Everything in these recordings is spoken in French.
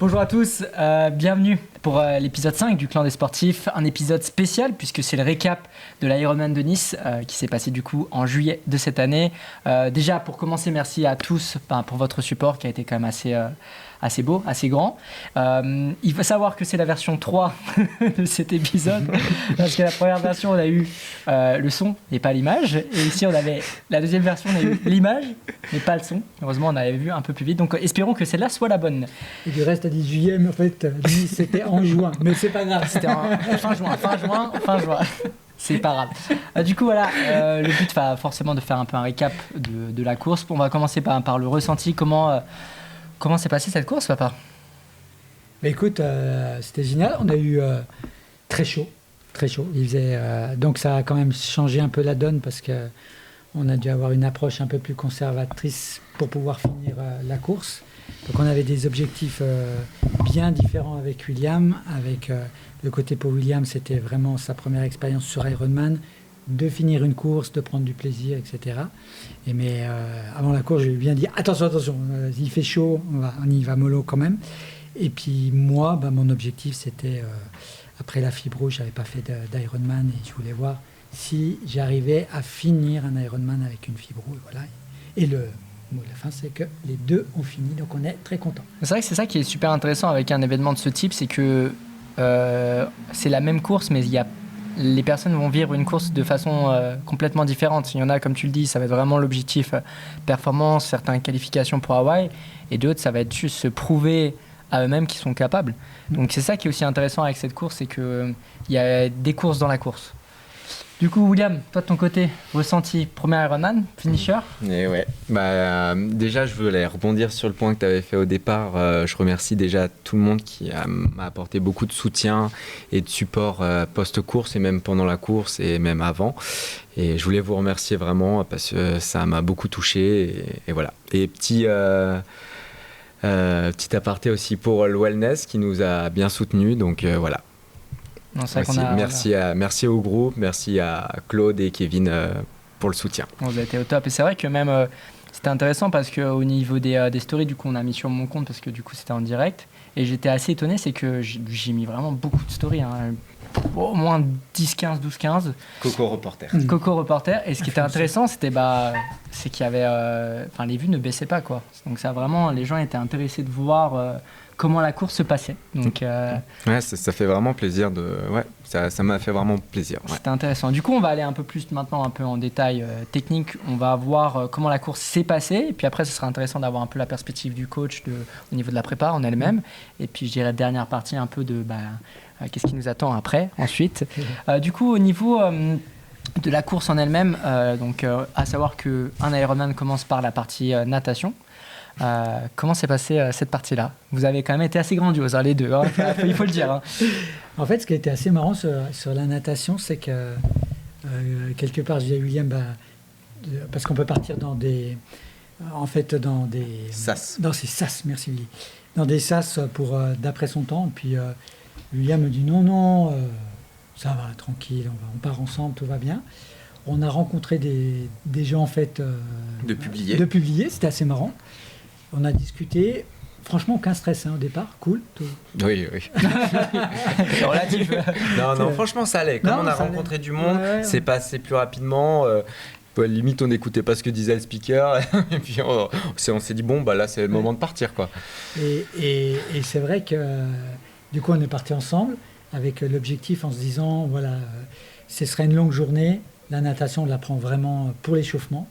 Bonjour à tous, bienvenue pour l'épisode 5 du Clan des Sportifs, un épisode spécial puisque c'est le récap de l'Ironman de Nice qui s'est passé du coup en juillet de cette année. Déjà pour commencer, merci à tous pour votre support qui a été quand même assez beau, assez grand. Il faut savoir que c'est la version 3 de cet épisode parce que la première version on a eu le son et pas l'image, et ici on avait la deuxième version, on a eu l'image mais pas le son. Heureusement on avait vu un peu plus vite, donc espérons que celle-là soit la bonne. Et du reste, à 10 juillet, mais en fait, c'était en juin. Mais c'est pas grave. C'était fin juin. C'est pas grave. Du coup, voilà, le but va forcément de faire un peu un récap de la course. On va commencer par le ressenti. Comment s'est passée cette course, papa ? Mais écoute, c'était génial. On a eu très chaud. Il faisait, donc ça a quand même changé un peu la donne parce qu'on a dû avoir une approche un peu plus conservatrice pour pouvoir finir la course. Donc on avait des objectifs bien différents avec William. Avec le côté pour William, c'était vraiment sa première expérience sur Ironman, de finir une course, de prendre du plaisir, etc. Mais avant la course, je lui ai bien dit attention, il fait chaud, on y va mollo quand même. Et puis moi, mon objectif c'était, après la fibro, je n'avais pas fait d'Ironman et je voulais voir si j'arrivais à finir un Ironman avec une fibro. Et voilà. Et le mot de la fin, c'est que les deux ont fini, donc on est très contents. C'est vrai que c'est ça qui est super intéressant avec un événement de ce type, c'est que c'est la même course, mais les personnes vont vivre une course de façon complètement différente. Il y en a, comme tu le dis, ça va être vraiment l'objectif performance, certaines qualifications pour Hawaï, et d'autres, ça va être juste se prouver à eux-mêmes qu'ils sont capables. Donc c'est ça qui est aussi intéressant avec cette course, c'est qu'il y a des courses dans la course. Du coup, William, toi de ton côté, ressenti, premier Ironman, finisher ? Et ouais, déjà je voulais rebondir sur le point que tu avais fait au départ. Je remercie déjà tout le monde qui m'a apporté beaucoup de soutien et de support post-course et même pendant la course et même avant. Et je voulais vous remercier vraiment parce que ça m'a beaucoup touché et voilà. Et petit aparté aussi pour le wellness qui nous a bien soutenus, donc voilà. Non, c'est vrai merci au groupe, merci à Claude et Kevin pour le soutien. Vous avez été au top. Et c'est vrai que même c'était intéressant parce qu'au niveau des stories, du coup, on a mis sur mon compte parce que du coup, c'était en direct. Et j'étais assez étonné, c'est que j'ai mis vraiment beaucoup de stories. Au moins 10, 15, 12, 15. Coco reporter. Coco reporter. Et ce qui était intéressant, c'était c'est qu'il y avait... les vues ne baissaient pas, quoi. Donc ça, vraiment, les gens étaient intéressés de voir... comment la course se passait. Donc, ouais, ça fait vraiment plaisir ça m'a fait vraiment plaisir. Ouais. C'était intéressant. Du coup, on va aller un peu plus maintenant un peu en détail technique. On va voir comment la course s'est passée. Et puis après, ce sera intéressant d'avoir un peu la perspective du coach au niveau de la prépa en elle-même. Et puis, je dirais, dernière partie un peu de qu'est-ce qui nous attend après, ensuite. Du coup, au niveau... de la course en elle-même, à savoir qu'un Ironman commence par la partie natation. Comment s'est passée cette partie-là ? Vous avez quand même été assez grandiose, les deux, il faut le dire. Hein. En fait, ce qui a été assez marrant sur la natation, c'est que quelque part, je dis à William, parce qu'on peut partir dans des sas. Dans ces sas, merci Willy. Dans des sas d'après son temps. Et puis William me dit non, ça va, tranquille, on part ensemble, tout va bien. On a rencontré des gens en fait de publier, c'était assez marrant. On a discuté, franchement aucun stress au départ, cool. Tout. Oui. C'est relatif. Non, franchement ça allait. Comme on a rencontré du monde, c'est passé plus rapidement. Limite on n'écoutait pas ce que disait le speaker et puis on s'est dit là c'est le moment de partir quoi. Et c'est vrai que du coup on est parti ensemble avec l'objectif en se disant ce serait une longue journée. La natation, on la prend vraiment pour l'échauffement.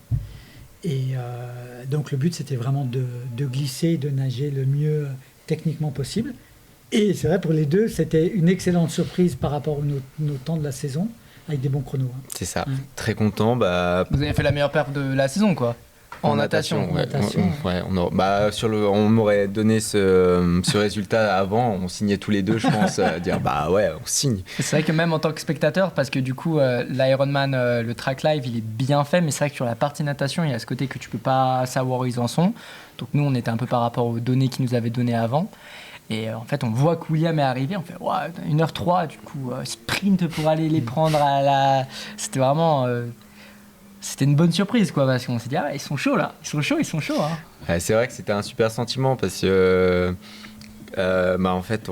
Et donc, le but, c'était vraiment de glisser, de nager le mieux techniquement possible. Et c'est vrai, pour les deux, c'était une excellente surprise par rapport à nos temps de la saison, avec des bons chronos. C'est ça. Très content. Vous avez fait la meilleure perf de la saison, quoi. En natation. On m'aurait donné ce résultat avant, on signait tous les deux, je pense, dire on signe. C'est vrai que même en tant que spectateur, parce que du coup, l'Ironman, le track live, il est bien fait, mais c'est vrai que sur la partie natation, il y a ce côté que tu peux pas savoir où ils en sont. Donc nous, on était un peu par rapport aux données qu'ils nous avaient données avant. Et en fait, on voit que William est arrivé, on fait 1h03, du coup, sprint pour aller les prendre C'était vraiment... C'était une bonne surprise, quoi, parce qu'on s'est dit, ils sont chauds, là. Ils sont chauds. Hein. Ouais, c'est vrai que c'était un super sentiment, parce que En fait,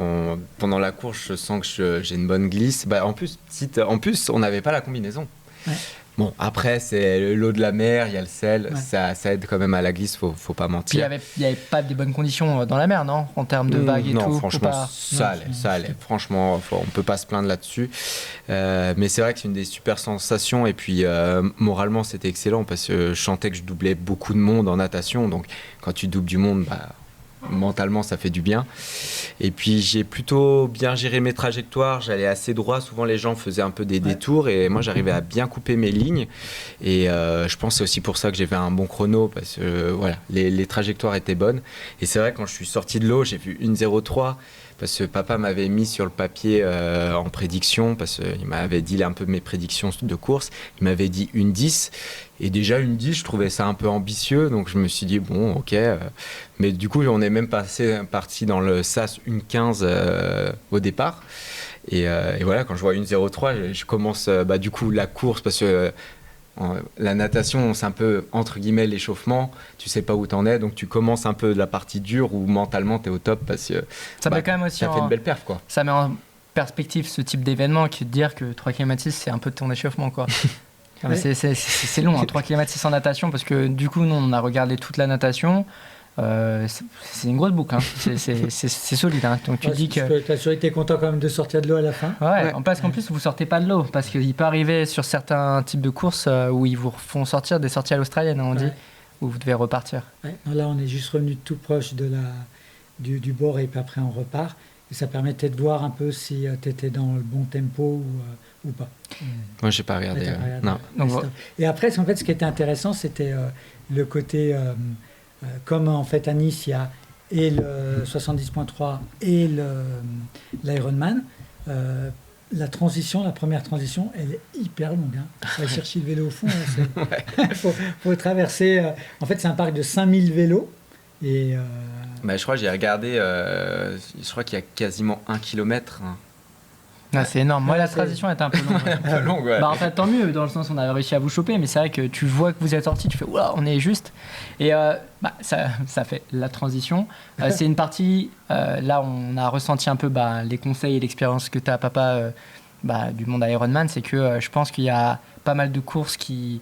pendant la course, je sens que j'ai une bonne glisse. En plus, on n'avait pas la combinaison. Ouais. Bon, après, c'est l'eau de la mer, il y a le sel, Ouais. ça aide quand même à la glisse, faut pas Puis mentir. il n'y avait pas des bonnes conditions dans la mer, non? En termes de vagues et tout. Non, faut franchement, pas- ça allait. Franchement, on peut pas se plaindre là-dessus. Mais c'est vrai que c'est une des super sensations. Et puis, moralement, c'était excellent parce que je sentais que je doublais beaucoup de monde en natation. Donc, quand tu doubles du monde, mentalement, ça fait du bien. Et puis, j'ai plutôt bien géré mes trajectoires. J'allais assez droit. Souvent, les gens faisaient un peu des détours. Et moi, j'arrivais à bien couper mes lignes. Et je pense que c'est aussi pour ça que j'ai fait un bon chrono. Parce que les trajectoires étaient bonnes. Et c'est vrai, quand je suis sorti de l'eau, j'ai vu 1,03. Parce que papa m'avait mis sur le papier en prédiction, parce qu'il m'avait dit un peu mes prédictions de course. Il m'avait dit 1,10. Et déjà, 1,10, je trouvais ça un peu ambitieux. Donc je me suis dit, bon, ok. Mais du coup, on est même parti dans le SAS 1,15 au départ. Et voilà, quand je vois 1,03, je commence du coup la course, parce que la natation, c'est un peu, entre guillemets, l'échauffement. Tu sais pas où t'en es, donc tu commences un peu de la partie dure où mentalement t'es au top, parce que Ça met quand même aussi ça fait une belle perf, quoi. Ça met en perspective ce type d'événement qui est de dire que 3 km 6 c'est un peu ton échauffement, quoi. Ouais. C'est long, 3 km 6 en natation, parce que du coup, nous, on a regardé toute la natation. C'est une grosse boucle, hein. C'est solide, hein. Donc tu dis que... Je peux t'assurer que t'es content quand même de sortir de l'eau à la fin. Ouais, parce qu'en plus, vous sortez pas de l'eau, parce qu'il peut arriver sur certains types de courses où ils vous font sortir des sorties à l'australienne, on dit, Ouais. où vous devez repartir. Ouais. Non, là, on est juste revenu tout proche du bord et puis après on repart. Et ça permettait de voir un peu si tu étais dans le bon tempo ou pas. Moi, j'ai pas regardé. Ouais, t'as regardé. Non. Donc, Ouais, et après, en fait, ce qui était intéressant, c'était le côté, comme en fait à Nice, il y a et le 70.3 et l'Ironman. La première transition, elle est hyper longue. Hein. Aller chercher le vélo au fond, il faut traverser. En fait, c'est un parc de 5000 vélos. Et Je crois que j'ai regardé, je crois qu'il y a quasiment 1 kilomètre. Ouais, c'est énorme. Moi, Ouais, la c'est- transition était un peu longue. Un peu longue, ouais. En fait, tant mieux, dans le sens où on a réussi à vous choper, mais c'est vrai que tu vois que vous êtes sorti, tu fais ouah, on est juste. Et ça fait la transition. C'est une partie, là, on a ressenti un peu les conseils et l'expérience que tu as, papa, du monde Ironman. C'est que je pense qu'il y a pas mal de courses qui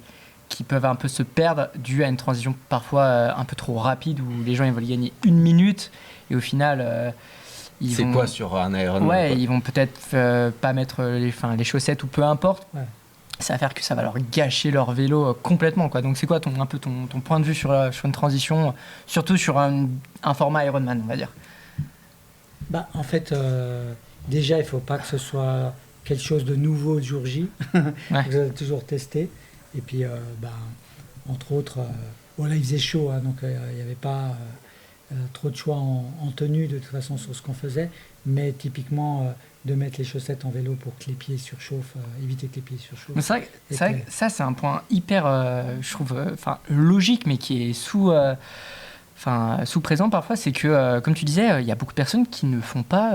peuvent un peu se perdre dû à une transition parfois un peu trop rapide où les gens ils veulent gagner 1 minute et au final. C'est quoi sur un Ironman? Ouais, quoi. ils vont peut-être pas mettre les chaussettes ou peu importe. Ouais. Ça va faire que ça va leur gâcher leur vélo complètement, quoi. Donc c'est quoi ton point de vue sur une transition, surtout sur un format Ironman, on va dire? en fait, déjà, il ne faut pas que ce soit quelque chose de nouveau le jour J. Ouais. Vous allez toujours tester. Et puis, entre autres, là, il faisait chaud, hein, donc il n'y avait pas trop de choix en tenue, de toute façon, sur ce qu'on faisait. Mais typiquement, de mettre les chaussettes en vélo pour que les pieds surchauffent, éviter que les pieds surchauffent. Mais c'est vrai que ça, c'est un point hyper, je trouve, logique, mais qui est sous-présent parfois. C'est que, comme tu disais, il y a beaucoup de personnes qui ne font pas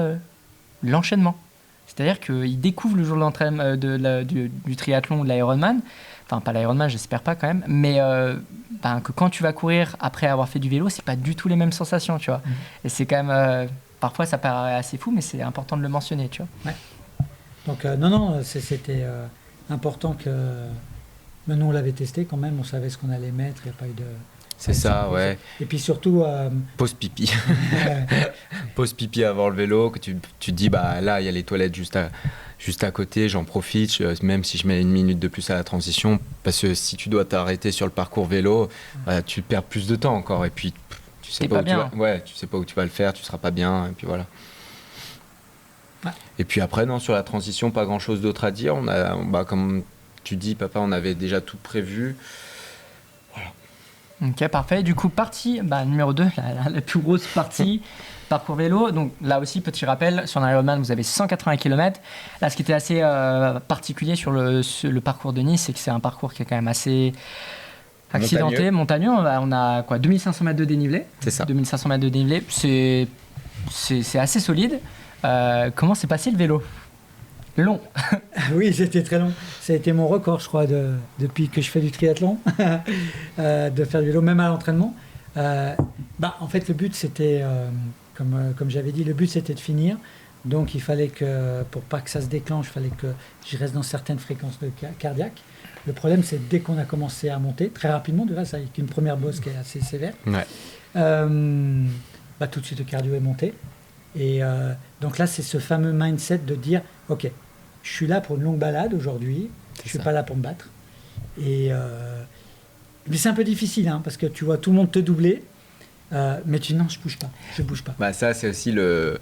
l'enchaînement. C'est-à-dire qu'ils découvrent le jour de l'entraînement du triathlon ou de l'Ironman. Enfin, pas l'Ironman, j'espère pas quand même. Mais que quand tu vas courir après avoir fait du vélo, c'est pas du tout les mêmes sensations, tu vois. Et c'est quand même... parfois, ça paraît assez fou, mais c'est important de le mentionner, tu vois. Donc, non, c'était important que... Nous, on l'avait testé quand même, on savait ce qu'on allait mettre, il n'y a pas eu de... C'est ça, ouais. Et puis surtout... Pause pipi. Pause pipi avant le vélo, que tu te dis, là, il y a les toilettes juste à côté, j'en profite, même si je mets 1 minute de plus à la transition, parce que si tu dois t'arrêter sur le parcours vélo, tu perds plus de temps encore, et puis tu sais pas où tu vas le faire, tu seras pas bien, et puis voilà. Ouais. Et puis après, non, sur la transition, pas grand-chose d'autre à dire. Comme tu dis, papa, on avait déjà tout prévu. Ok, parfait. Du coup, partie numéro 2, la plus grosse partie, parcours vélo. Donc là aussi, petit rappel, sur un Ironman, vous avez 180 km. Là, ce qui était assez particulier sur le parcours de Nice, c'est que c'est un parcours qui est quand même assez accidenté, montagneux. On a 2500 mètres de dénivelé. C'est ça. 2500 mètres de dénivelé, c'est assez solide. Comment s'est passé le vélo? Long. Oui, c'était très long. Ça a été mon record, je crois, depuis que je fais du triathlon, de faire du vélo, même à l'entraînement. En fait, le but, c'était, comme j'avais dit, le but c'était de finir. Donc il fallait que, pour pas que ça se déclenche, il fallait que je reste dans certaines fréquences cardiaques. Le problème, c'est dès qu'on a commencé à monter, très rapidement, de là, ça avec une première bosse qui est assez sévère, Ouais. tout de suite le cardio est monté. Et donc là, c'est ce fameux mindset de dire, ok, je suis là pour une longue balade aujourd'hui, je suis pas là pour me battre. Mais c'est un peu difficile, hein, parce que tu vois tout le monde te doubler, mais tu dis non, je bouge pas. Bah ça, c'est aussi le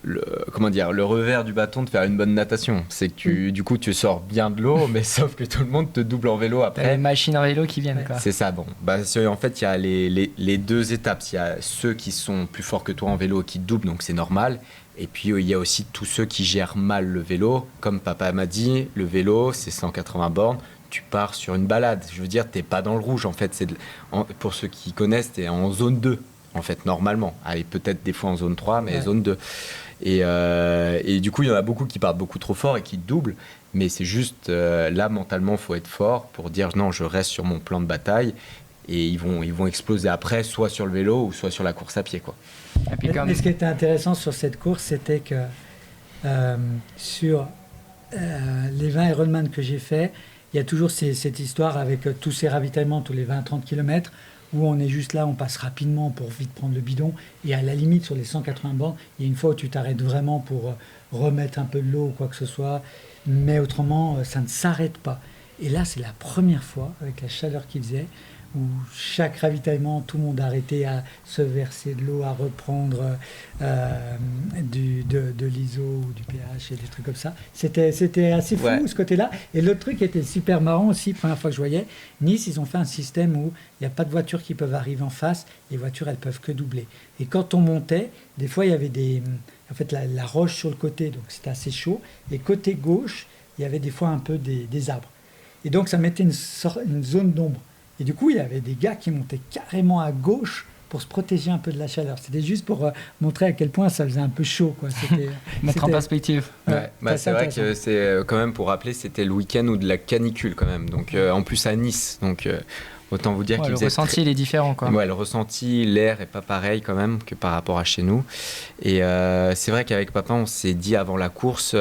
revers du bâton de faire une bonne natation. C'est que du coup, tu sors bien de l'eau, mais sauf que tout le monde te double en vélo après. T'as les machines en vélo qui viennent, Ouais. quoi. C'est ça, bon. En fait, il y a les deux étapes. Il y a ceux qui sont plus forts que toi en vélo qui te doublent, donc c'est normal. Et puis, il y a aussi tous ceux qui gèrent mal le vélo. Comme papa m'a dit, le vélo, c'est 180 bornes. Tu pars sur une balade. Je veux dire, t'es pas dans le rouge, en fait. Pour ceux qui connaissent, t'es en zone 2, en fait, normalement. Allez, peut-être des fois en zone 3, mais zone 2. Et du coup, il y en a beaucoup qui partent beaucoup trop fort et qui doublent. Mais c'est juste, là, mentalement, il faut être fort pour dire non, je reste sur mon plan de bataille. Et ils vont exploser après, soit sur le vélo ou soit sur la course à pied, quoi. Et puis comme... Mais ce qui était intéressant sur cette course, c'était que sur les 20 Ironman que j'ai fait, il y a toujours cette histoire avec tous ces ravitaillements tous les 20-30 km où on est juste là, on passe rapidement pour vite prendre le bidon. Et à la limite, sur les 180 bornes, il y a une fois où tu t'arrêtes vraiment pour remettre un peu de l'eau ou quoi que ce soit. Mais autrement, ça ne s'arrête pas. Et là, c'est la première fois, avec la chaleur qu'il faisait, où chaque ravitaillement, tout le monde a arrêté à se verser de l'eau, à reprendre de l'ISO ou du pH et des trucs comme ça. C'était assez fou, ce côté-là. Et l'autre truc qui était super marrant aussi, première fois que je voyais, Nice, ils ont fait un système où il n'y a pas de voitures qui peuvent arriver en face, les voitures, elles peuvent que doubler. Et quand on montait, des fois, il y avait la roche sur le côté, donc c'était assez chaud. Et côté gauche, il y avait des fois un peu des arbres. Et donc, ça mettait une zone d'ombre. Et du coup, il y avait des gars qui montaient carrément à gauche pour se protéger un peu de la chaleur. C'était juste pour montrer à quel point ça faisait un peu chaud, quoi. Mettre en perspective. C'est vrai que c'est quand même, pour rappeler, c'était le week-end ou de la canicule quand même. Donc en plus à Nice. Donc autant vous dire qu'il le faisait ressenti il est différent, quoi. Ouais, le ressenti, l'air est pas pareil quand même que par rapport à chez nous. Et c'est vrai qu'avec papa, on s'est dit avant la course,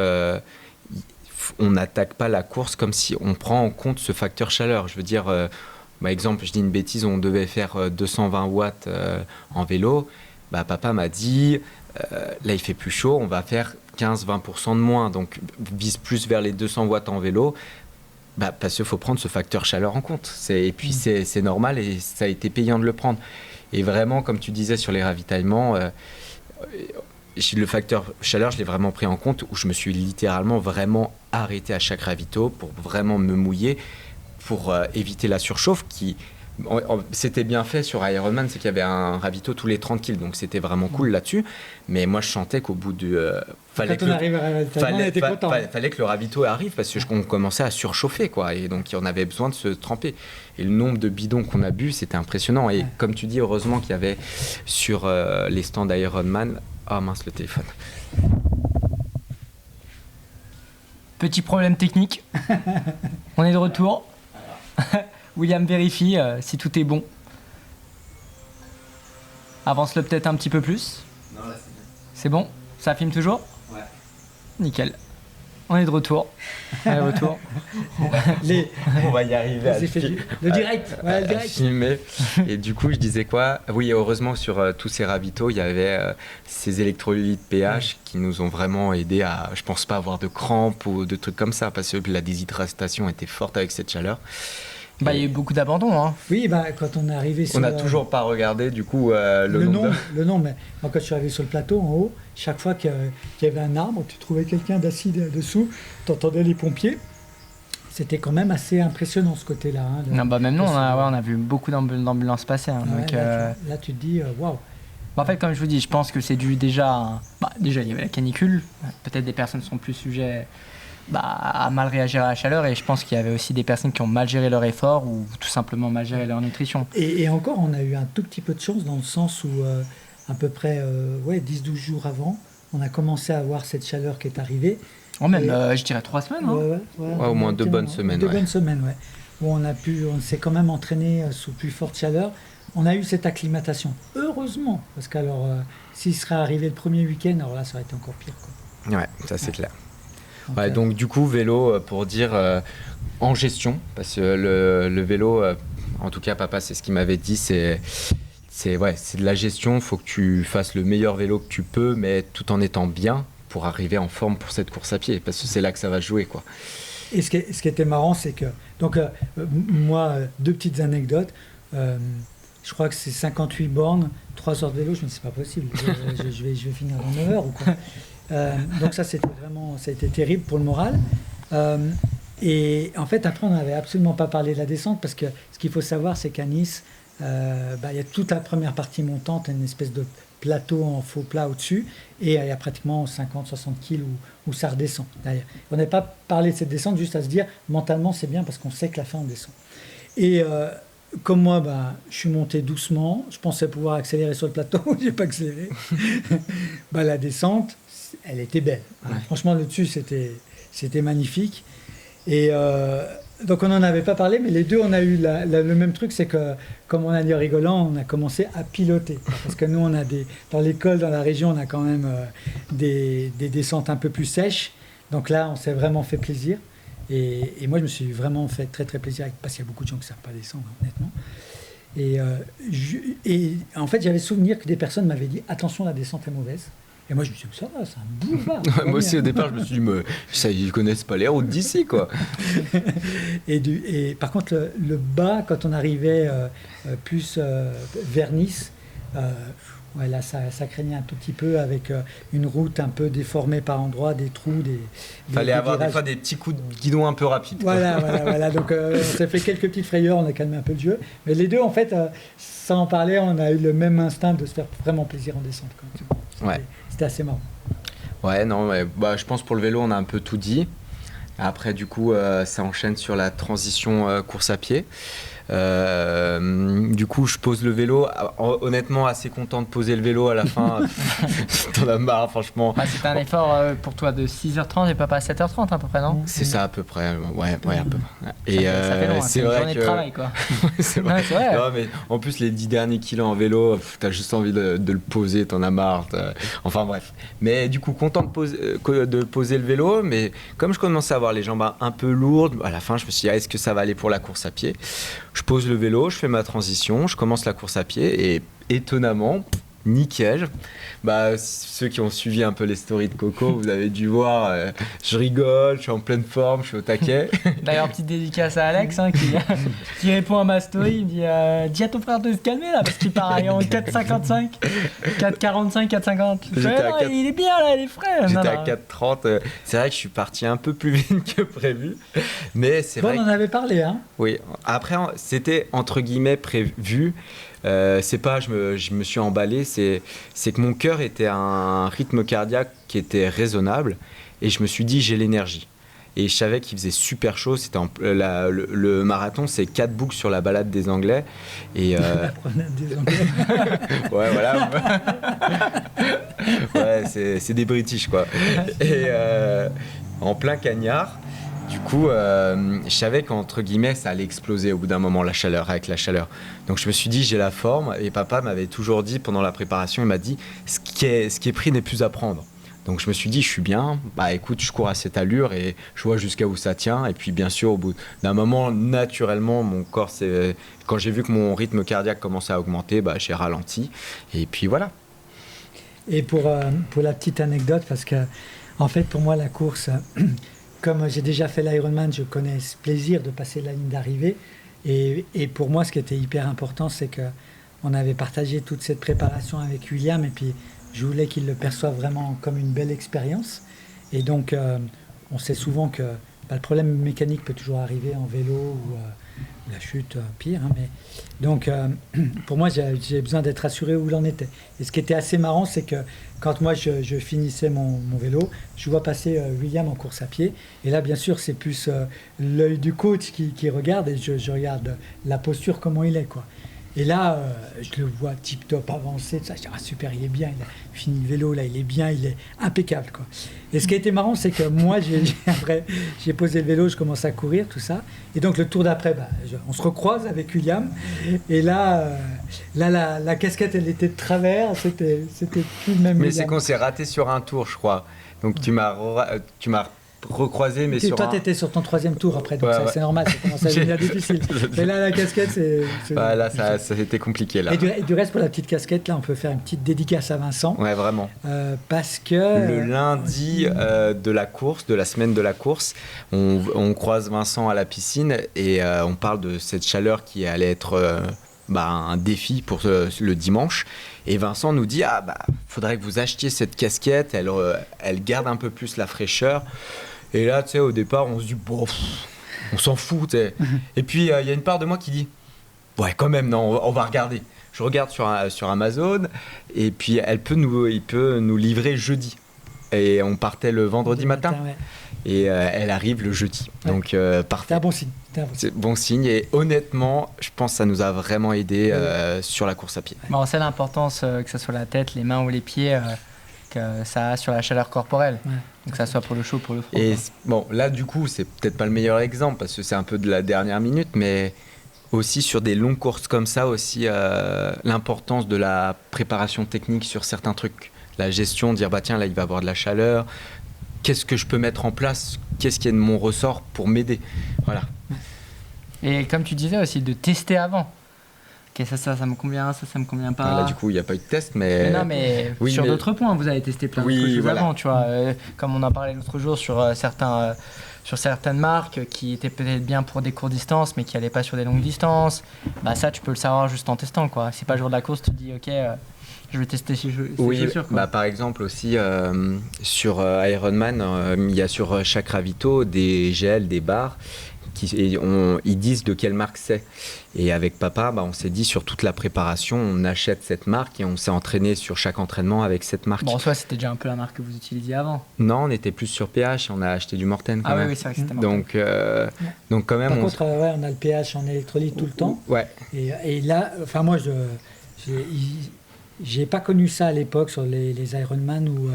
on n'attaque pas la course comme si on prend en compte ce facteur chaleur. Je veux dire, exemple, je dis une bêtise, on devait faire 220 watts en vélo. Papa m'a dit, là il fait plus chaud, on va faire 15-20% de moins. Donc vise plus vers les 200 watts en vélo. Parce qu'il faut prendre ce facteur chaleur en compte. Et puis c'est normal et ça a été payant de le prendre. Et vraiment, comme tu disais sur les ravitaillements, le facteur chaleur, je l'ai vraiment pris en compte, où je me suis littéralement vraiment arrêté à chaque ravito pour vraiment me mouiller, pour éviter la surchauffe qui... C'était bien fait sur Ironman, c'est qu'il y avait un ravito tous les 30 kills, donc c'était vraiment cool là-dessus. Mais moi, je sentais qu'au bout du... fallait que le ravito arrive parce qu'on commençait à surchauffer, quoi. Et donc, on avait besoin de se tremper. Et le nombre de bidons qu'on a bu, c'était impressionnant. Et comme tu dis, heureusement qu'il y avait sur les stands Ironman... Ah mince, le téléphone. Petit problème technique. On est de retour. William vérifie si tout est bon. Avance-le peut-être un petit peu plus. Non, là, c'est bien. C'est bon? Ça filme toujours? Ouais. Nickel. On est de retour. On va y arriver le direct. À filmer. Et du coup, je disais quoi? Oui, heureusement, sur tous ces ravitaux, il y avait ces électrolytes pH qui nous ont vraiment aidés à, je pense pas, avoir de crampes ou de trucs comme ça, parce que la déshydratation était forte avec cette chaleur. Il y a eu beaucoup d'abandon. Hein. Oui, quand on est arrivé sur... On n'a toujours pas regardé, du coup, le nombre. Le nombre, mais moi, quand je suis arrivé sur le plateau, en haut, chaque fois qu'il y avait un arbre, tu trouvais quelqu'un d'assis dessous, tu entendais les pompiers. C'était quand même assez impressionnant, ce côté-là. Hein, même nous, on a vu beaucoup d'ambulances passer. Hein, donc, là, tu te dis, waouh. En fait, comme je vous dis, je pense que c'est dû déjà... déjà, il y avait la canicule. Peut-être des personnes sont plus sujets... à mal réagir à la chaleur, et je pense qu'il y avait aussi des personnes qui ont mal géré leur effort ou tout simplement mal géré leur nutrition. Et encore, on a eu un tout petit peu de chance dans le sens où à peu près 10-12 jours avant, on a commencé à avoir cette chaleur qui est arrivée. Je dirais 3 semaines. Au moins 2 bonnes semaines. 2 bonnes semaines, où on s'est quand même entraîné sous plus forte chaleur. on a eu cette acclimatation. Heureusement, parce qu'alors, s'il serait arrivé le premier week-end, alors là, ça aurait été encore pire, quoi. Ouais, ça c'est clair. Donc, Ouais, donc du coup, vélo, pour dire, en gestion, parce que le vélo, en tout cas, papa, c'est ce qu'il m'avait dit, c'est de la gestion. Il faut que tu fasses le meilleur vélo que tu peux, mais tout en étant bien pour arriver en forme pour cette course à pied, parce que c'est là que ça va jouer, quoi. Et ce qui était marrant, c'est que, donc, moi, 2 petites anecdotes. Je crois que c'est 58 bornes, 3 heures de vélo, je me dis, c'est pas possible, je vais finir dans 9 heures ou quoi. Donc ça, c'était vraiment, ça a été terrible pour le moral. Et en fait, après, on n'avait absolument pas parlé de la descente, parce que ce qu'il faut savoir, c'est qu'à Nice, il y a toute la première partie montante, une espèce de plateau en faux plat au-dessus, et il y a pratiquement 50-60 kills où ça redescend. D'ailleurs, on n'a pas parlé de cette descente, juste à se dire, mentalement, c'est bien, parce qu'on sait que la fin, on descend. Et comme moi, je suis monté doucement, je pensais pouvoir accélérer sur le plateau, j'ai pas accéléré. La descente, elle était belle. Ouais. Franchement, le dessus, c'était magnifique. Et donc, on n'en avait pas parlé, mais les deux, on a eu le même truc, c'est que, comme on a dit en rigolant, on a commencé à piloter. Parce que nous, on a dans l'école, dans la région, on a quand même des descentes un peu plus sèches. Donc là, on s'est vraiment fait plaisir. Et moi, je me suis vraiment fait très, très plaisir, parce qu'il y a beaucoup de gens qui ne savent pas descendre, honnêtement. Et en fait, j'avais souvenir que des personnes m'avaient dit « Attention, la descente est mauvaise ». Et moi, je me suis dit, ça va, c'est un boulevard. Moi aussi, au départ, je me suis dit, ils ne connaissent pas les routes d'ici, quoi. Et par contre, le bas, quand on arrivait plus vers Nice, là, ça craignait un tout petit peu, avec une route un peu déformée par endroits, des trous, fallait avoir des fois des petits coups de guidon un peu rapides. Voilà. Donc, on s'est fait quelques petites frayeurs, on a calmé un peu le jeu. Mais les deux, en fait, sans en parler, on a eu le même instinct de se faire vraiment plaisir en descente, quoi. C'était assez marrant. Ouais, non, je pense pour le vélo, on a un peu tout dit. Après, du coup, ça enchaîne sur la transition course à pied. Du coup, je pose le vélo. Honnêtement, assez content de poser le vélo à la fin. T'en as marre, franchement. C'était un effort pour toi de 6h30 et pas 7h30 à peu près, non ? C'est ça à peu près. Ouais, à peu près. Et ça fait long, c'est une vrai journée que de travail, quoi. c'est vrai. C'est vrai. Non, mais en plus, les 10 derniers kilos en vélo, t'as juste envie de le poser, t'en as marre. Enfin bref. Mais du coup, content de poser le vélo. Mais comme je commençais à avoir les jambes un peu lourdes, à la fin, je me suis dit, est-ce que ça va aller pour la course à pied ? Je pose le vélo, je fais ma transition, je commence la course à pied et étonnamment, nickel. Ceux qui ont suivi un peu les stories de Coco, vous avez dû voir, je rigole, je suis en pleine forme, je suis au taquet. D'ailleurs, petite dédicace à Alex qui répond à ma story, il me dit dis à ton frère de se calmer là, parce qu'il part en 4,55, 4,45, 4,50. Il est bien là, il est frais. J'étais à 4,30, c'est vrai que je suis parti un peu plus vite que prévu, mais c'est vrai. On en avait parlé, hein. Oui, après c'était entre guillemets prévu. C'est pas je me suis emballé, c'est que mon cœur était à un rythme cardiaque qui était raisonnable et je me suis dit j'ai l'énergie. Et je savais qu'il faisait super chaud, c'était le marathon, c'est 4 boucles sur la balade des Anglais. Et la promenade des Anglais. Ouais, voilà. Ouais, c'est des British, quoi. Et en plein cagnard. Du coup, je savais qu'entre guillemets, ça allait exploser au bout d'un moment, avec la chaleur. Donc je me suis dit, j'ai la forme. Et papa m'avait toujours dit, pendant la préparation, il m'a dit, ce qui est pris n'est plus à prendre. Donc je me suis dit, je suis bien. Écoute, je cours à cette allure et je vois jusqu'à où ça tient. Et puis bien sûr, au bout d'un moment, naturellement, mon corps, quand j'ai vu que mon rythme cardiaque commençait à augmenter, j'ai ralenti. Et puis voilà. Et pour la petite anecdote, parce que en fait, pour moi, la course... Comme j'ai déjà fait l'Ironman, je connais ce plaisir de passer la ligne d'arrivée. Et pour moi, ce qui était hyper important, c'est qu'on avait partagé toute cette préparation avec William. Et puis, je voulais qu'il le perçoive vraiment comme une belle expérience. Et donc, on sait souvent que le problème mécanique peut toujours arriver en vélo ou la chute, pire. Mais... Donc, pour moi, j'ai besoin d'être assuré où il en était. Et ce qui était assez marrant, c'est que quand moi, je finissais mon vélo, je vois passer William en course à pied. Et là, bien sûr, c'est plus l'œil du coach qui regarde. Et je regarde la posture, comment il est, quoi. Et là, je le vois tip-top avancé, tout ça. Je dis, ah super, il est bien, il a fini le vélo, là, il est bien, il est impeccable, quoi. Et ce qui a été marrant, c'est que moi, après, j'ai posé le vélo, je commence à courir, tout ça. Et donc, le tour d'après, on se recroise avec William. Et là, la casquette, elle était de travers, c'était plus le même Mais William. c'est qu'on s'est raté sur un tour, je crois. Donc tu m'as recroisé, mais sur toi, un... tu étais sur ton 3e tour après, donc Ouais, ça, ouais. c'est normal, ça commence à devenir difficile. Mais là, la casquette, c'est... Bah, là, ça a été compliqué, là. Et du reste, pour la petite casquette, là, on peut faire une petite dédicace à Vincent. Ouais, vraiment. Parce que... Le lundi de la course, de la semaine de la course, on croise Vincent à la piscine et on parle de cette chaleur qui allait être un défi pour le dimanche. Et Vincent nous dit, faudrait que vous achetiez cette casquette, elle garde un peu plus la fraîcheur. Et là, tu sais, au départ, on se dit, on s'en fout, tu sais. Et puis, il y a une part de moi qui dit, ouais, quand même, non, on va regarder. Je regarde sur Amazon, et puis il peut nous livrer jeudi. Et on partait le vendredi matin. Ouais. Et elle arrive le jeudi. Ouais. Donc, parfait. C'est un bon signe. C'est bon signe. Et honnêtement, je pense que ça nous a vraiment aidé sur la course à pied. Bon, c'est l'importance que ce soit la tête, les mains ou les pieds, que ça a sur la chaleur corporelle. Ouais. Donc, que ça soit pour le chaud, pour le froid. Et bon, là, du coup, c'est peut-être pas le meilleur exemple parce que c'est un peu de la dernière minute, mais aussi sur des longues courses comme ça, aussi l'importance de la préparation technique sur certains trucs. La gestion, dire tiens, là, il va y avoir de la chaleur. Qu'est-ce que je peux mettre en place? Qu'est-ce qui est de mon ressort pour m'aider? Voilà. Et comme tu disais aussi, de tester avant. Ok, ça me convient, ça me convient pas. Là, du coup, il n'y a pas eu de test, mais... non, mais oui, sur d'autres points, vous avez testé plein de choses avant, tu vois. Comme on en parlait l'autre jour sur certaines marques qui étaient peut-être bien pour des courtes distances, mais qui n'allaient pas sur des longues distances. Ça, tu peux le savoir juste en testant, quoi. C'est pas le jour de la course, tu te dis, ok... je vais tester ces chaussures. Par exemple aussi sur Ironman, il y a sur chaque ravito des gels, des barres ils disent de quelle marque c'est. Et avec papa, on s'est dit sur toute la préparation, on achète cette marque et on s'est entraîné sur chaque entraînement avec cette marque. Bon, en soi, c'était déjà un peu la marque que vous utilisiez avant. Non, on était plus sur PH et on a acheté du Morten quand même. Oui, c'est vrai que c'était Morten. Donc quand même... Par contre, on a le pH en électrolyte tout le temps. Ouais. Et là, enfin moi, j'ai pas connu ça à l'époque sur les Ironman où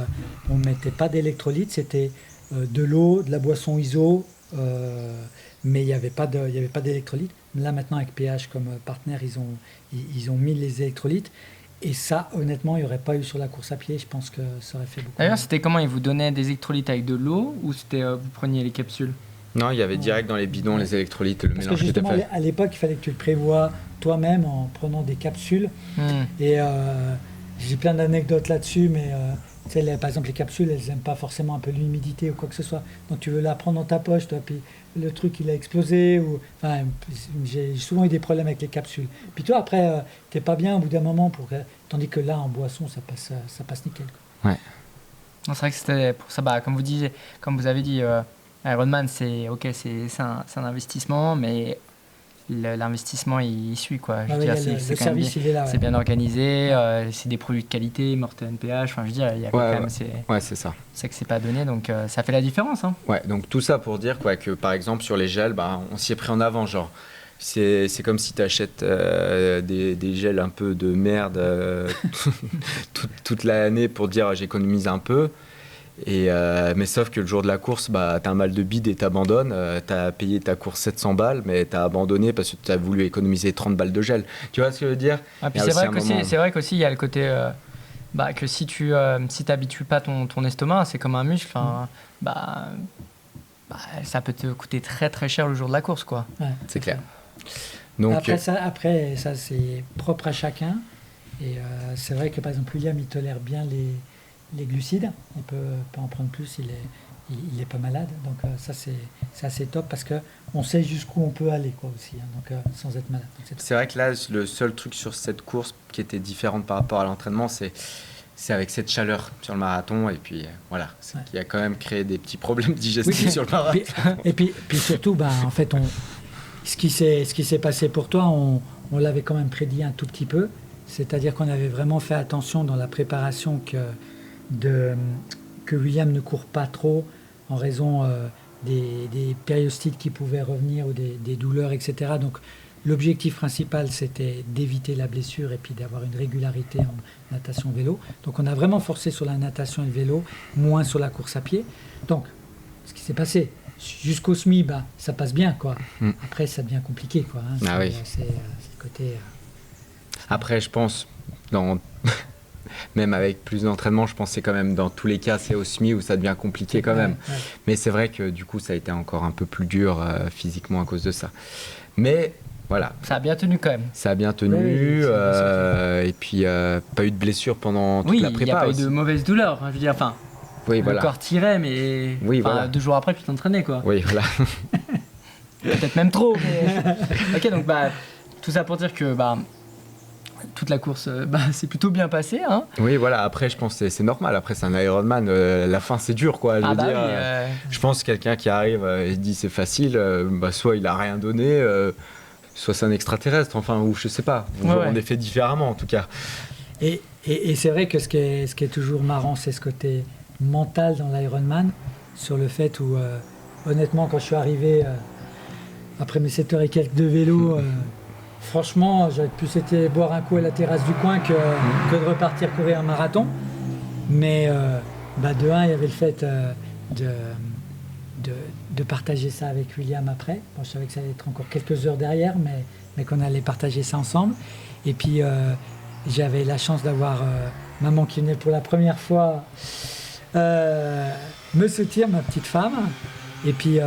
on ne mettait pas d'électrolyte, c'était de l'eau, de la boisson ISO, mais il n'y avait pas d'électrolyte. Là maintenant avec PH comme partenaire, ils ont mis les électrolytes. Et ça, honnêtement, il n'y aurait pas eu sur la course à pied. Je pense que ça aurait fait beaucoup. D'ailleurs, c'était comment? Ils vous donnaient des électrolytes avec de l'eau ou c'était vous preniez les capsules? Non, il y avait direct dans les bidons les électrolytes, le mélange qui était fait. À l'époque, il fallait que tu le prévois toi-même en prenant des capsules. Et j'ai plein d'anecdotes là-dessus, mais par exemple, les capsules, elles n'aiment pas forcément un peu l'humidité ou quoi que ce soit. Donc tu veux la prendre dans ta poche, toi, puis le truc, il a explosé. J'ai souvent eu des problèmes avec les capsules. Puis toi, après, t'es pas bien au bout d'un moment, tandis que là, en boisson, ça passe nickel, quoi. Ouais. C'est vrai que c'était pour ça, comme vous avez dit, Ironman, c'est un investissement, mais l'investissement il suit, quoi. C'est bien organisé, c'est des produits de qualité, Morten, PH, enfin je veux dire, il y a quand même c'est ça. C'est que c'est pas donné, donc ça fait la différence, hein. Ouais, donc tout ça pour dire que par exemple sur les gels, on s'y est pris en avant, genre c'est comme si tu achètes des gels un peu de merde toute l'année pour dire j'économise un peu. Mais sauf que le jour de la course, t'as un mal de bide et t'abandonnes. T'as payé ta course 700 balles, mais t'as abandonné parce que t'as voulu économiser 30 balles de gel. Tu vois ce que je veux dire? Puis c'est vrai qu'aussi il y a le côté que si tu t'habitues pas ton estomac, c'est comme un muscle. Ça peut te coûter très très cher le jour de la course, quoi. Ouais, c'est clair. Donc, après ça c'est propre à chacun. Et c'est vrai que par exemple William il tolère bien les glucides, il peut en prendre plus, il est pas malade, donc ça c'est assez top parce qu'on sait jusqu'où on peut aller, quoi, aussi, hein, donc sans être malade. C'est vrai que là le seul truc sur cette course qui était différente par rapport à l'entraînement, c'est avec cette chaleur sur le marathon, et puis voilà, qui a quand même créé des petits problèmes digestifs sur le marathon. Et puis surtout, en fait, ce qui s'est passé pour toi, on l'avait quand même prédit un tout petit peu, c'est-à-dire qu'on avait vraiment fait attention dans la préparation que William ne court pas trop en raison des périostites qui pouvaient revenir ou des douleurs, etc. Donc l'objectif principal, c'était d'éviter la blessure et puis d'avoir une régularité en natation vélo. Donc on a vraiment forcé sur la natation et le vélo, moins sur la course à pied. Donc, ce qui s'est passé, jusqu'au SMI, ça passe bien, quoi. Après, ça devient compliqué, quoi. Hein. Ah oui. C'est le côté... Après, je pense, même avec plus d'entraînement, je pense que c'est quand même, dans tous les cas, c'est au SMI où ça devient compliqué quand même. Ouais. Mais c'est vrai que du coup, ça a été encore un peu plus dur physiquement à cause de ça. Mais voilà. Ça a bien tenu quand même. Ça a bien tenu. Oui, et puis, pas eu de blessure pendant toute la prépa. Il n'y a pas aussi. eu de mauvaise douleur. Je veux dire, Oui, le voilà. corps tirait, mais Oui, voilà. 2 jours après, tu t'entraînais, quoi. Oui, voilà. Peut-être même trop. Mais... ok, donc tout ça pour dire que toute la course c'est plutôt bien passé. Hein. Oui, voilà. Après, je pense que c'est normal. Après, c'est un Ironman. La fin, c'est dur, quoi. Je veux dire, je pense que quelqu'un qui arrive et dit c'est facile, soit il a rien donné, soit c'est un extraterrestre. Enfin, ou je sais pas. On est fait différemment, en tout cas. Et c'est vrai que ce qui est toujours marrant, c'est ce côté mental dans l'Ironman, sur le fait où, honnêtement, quand je suis arrivé après mes 7 heures et quelques de vélo, franchement, j'aurais plus été boire un coup à la terrasse du coin que de repartir courir un marathon. Mais de un, il y avait le fait de partager ça avec William après. Bon, je savais que ça allait être encore quelques heures derrière, mais qu'on allait partager ça ensemble. Et puis, j'avais la chance d'avoir maman qui venait pour la première fois me soutenir, ma petite femme. Et puis,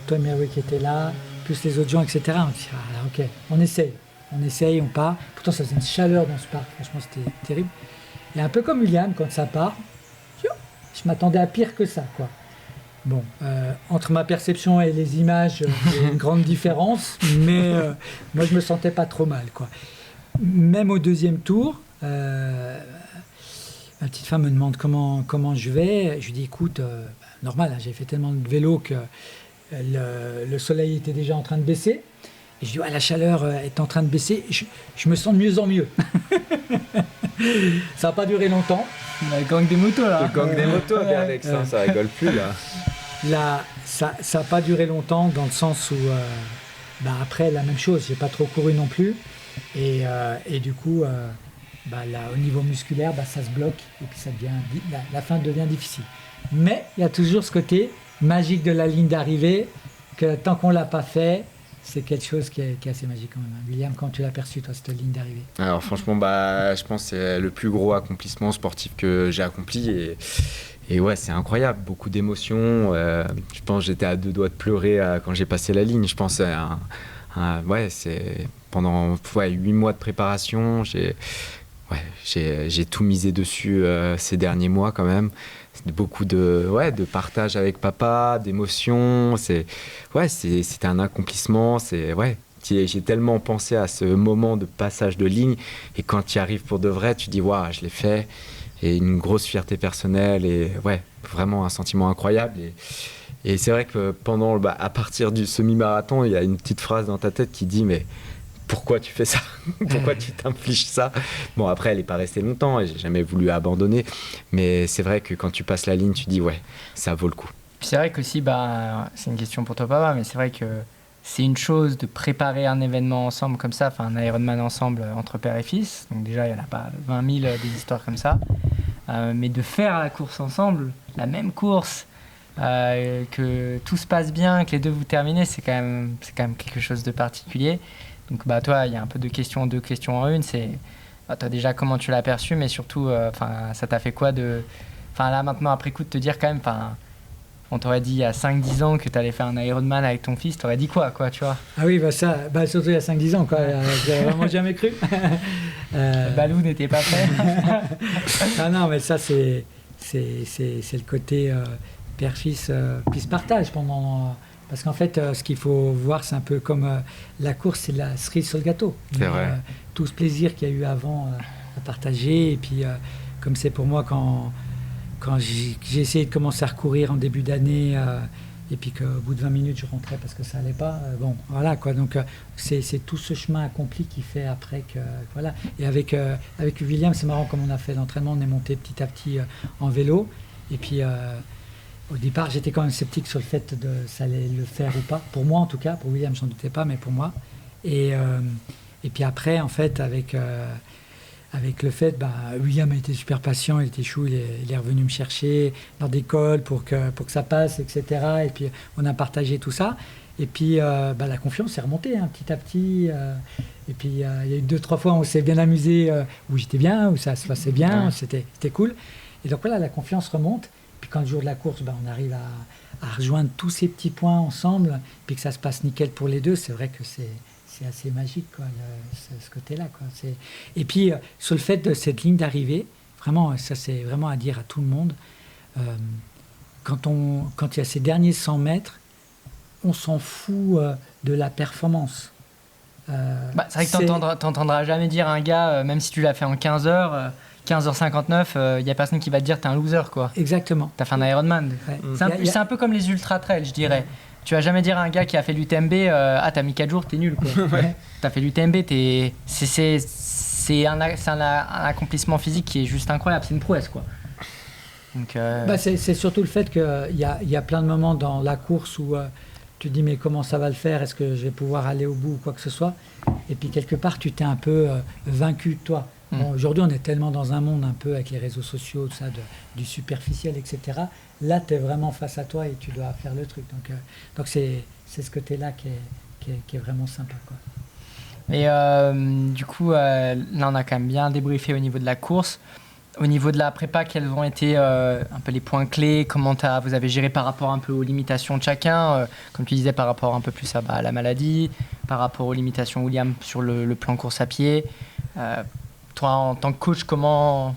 toi et Mary qui étaient là, plus les autres gens, etc. On dit, ok, on essaye, on part. Pourtant, ça faisait une chaleur dans ce parc, franchement, c'était terrible. Et un peu comme William, quand ça part, je m'attendais à pire que ça, quoi. Bon, entre ma perception et les images, il y a une grande différence, mais moi, je me sentais pas trop mal, quoi. Même au deuxième tour, ma petite femme me demande comment je vais. Je lui dis, écoute, normal, hein, j'ai fait tellement de vélo que le soleil était déjà en train de baisser. Et je dis, la chaleur est en train de baisser. Je me sens de mieux en mieux. Ça n'a pas duré longtemps. La gang des motos, là. Le gang des motos, Alex, ça rigole plus, là. Là, ça n'a pas duré longtemps, dans le sens où, après, la même chose. J'ai pas trop couru non plus. Et du coup, là, au niveau musculaire, ça se bloque. Et puis, ça devient, la fin devient difficile. Mais il y a toujours ce côté magique de la ligne d'arrivée, que tant qu'on ne l'a pas fait, c'est quelque chose qui est assez magique quand même. William, quand tu l'as perçu, toi, cette ligne d'arrivée? Alors franchement, je pense que c'est le plus gros accomplissement sportif que j'ai accompli. Et ouais, c'est incroyable, beaucoup d'émotions. Je pense que j'étais à 2 doigts de pleurer quand j'ai passé la ligne. Je pense c'est pendant 8 mois de préparation. J'ai tout misé dessus ces derniers mois quand même. Beaucoup de partage avec papa, d'émotions. C'était un accomplissement. J'ai tellement pensé à ce moment de passage de ligne. Et quand tu y arrives pour de vrai, tu dis waouh, je l'ai fait. Et une grosse fierté personnelle. Et vraiment un sentiment incroyable. Et c'est vrai que à partir du semi-marathon, il y a une petite phrase dans ta tête qui dit mais pourquoi tu fais ça? Pourquoi tu t'infliges ça? Bon, après, elle n'est pas restée longtemps et j'ai jamais voulu abandonner. Mais c'est vrai que quand tu passes la ligne, tu dis ça vaut le coup. Puis c'est vrai qu'aussi, c'est une question pour toi, papa, mais c'est vrai que c'est une chose de préparer un événement ensemble comme ça, un Ironman ensemble entre père et fils. Donc déjà, il n'y en a pas 20 000 des histoires comme ça. Mais de faire la course ensemble, la même course, que tout se passe bien, que les deux vous terminez, c'est quand même quelque chose de particulier. Donc toi, il y a un peu deux questions en une. C'est toi déjà comment tu l'as perçu, mais surtout, ça t'a fait quoi là maintenant après coup de te dire quand même, on t'aurait dit il y a 5-10 ans que tu allais faire un Ironman avec ton fils, t'aurais dit quoi tu vois? Ah oui, surtout il y a 5-10 ans, quoi. J'avais vraiment jamais cru. Le Balou n'était pas prêt. Non, mais ça c'est le côté père-fils qui se partage pendant. Parce qu'en fait, ce qu'il faut voir, c'est un peu comme la course, c'est la cerise sur le gâteau. C'est vrai. Tout ce plaisir qu'il y a eu avant à partager. Et puis, comme c'est pour moi quand j'ai essayé de commencer à recourir en début d'année, et puis qu'au bout de 20 minutes, je rentrais parce que ça allait pas. Voilà, quoi. Donc, c'est tout ce chemin accompli qui fait après que... Voilà. Et avec William, c'est marrant, comme on a fait l'entraînement, on est monté petit à petit en vélo. Et puis... au départ, j'étais quand même sceptique sur le fait de ça allait le faire ou pas. Pour moi, en tout cas. Pour William, je n'en doutais pas, mais pour moi. Et puis après, en fait, avec le fait, William a été super patient, il était chou, il est revenu me chercher dans des calls pour que ça passe, etc. Et puis on a partagé tout ça. Et puis la confiance est remontée petit à petit. Et puis il y a eu 2-3 fois où on s'est bien amusé, où j'étais bien, où ça se passait bien, c'était cool. Et donc voilà, la confiance remonte. Puis quand le jour de la course, on arrive à rejoindre tous ces petits points ensemble, puis que ça se passe nickel pour les deux, c'est vrai que c'est assez magique, quoi, ce côté-là, quoi. Et puis, sur le fait de cette ligne d'arrivée, vraiment, ça c'est vraiment à dire à tout le monde, quand il y a ces derniers 100 mètres, on s'en fout de la performance. C'est vrai que t'entendras jamais dire à un gars, même si tu l'as fait en 15 heures, 15h59, il n'y a personne qui va te dire t'es un loser, quoi. Exactement. T'as fait un Ironman. Ouais. C'est un peu comme les ultra-trails, je dirais. Tu vas jamais dire à un gars qui a fait l'UTMB, t'as mis 4 jours, t'es nul, quoi. T'as fait l'UTMB, c'est un accomplissement physique qui est juste incroyable, c'est une prouesse, quoi. Donc, c'est surtout le fait qu'il y a plein de moments dans la course où tu te dis mais comment ça va le faire, est-ce que je vais pouvoir aller au bout ou quoi que ce soit, et puis quelque part tu t'es un peu vaincu de toi. Bon, aujourd'hui on est tellement dans un monde un peu avec les réseaux sociaux, tout ça, du superficiel, etc. Là tu es vraiment face à toi et tu dois faire le truc, donc c'est ce côté-là qui est vraiment sympa, quoi. Et du coup là on a quand même bien débriefé au niveau de la course. Au niveau de la prépa, quels ont été un peu les points clés? Comment vous avez géré par rapport un peu aux limitations de chacun, comme tu disais, par rapport un peu plus à la maladie, par rapport aux limitations William sur le plan course à pied. Toi, en tant que coach, comment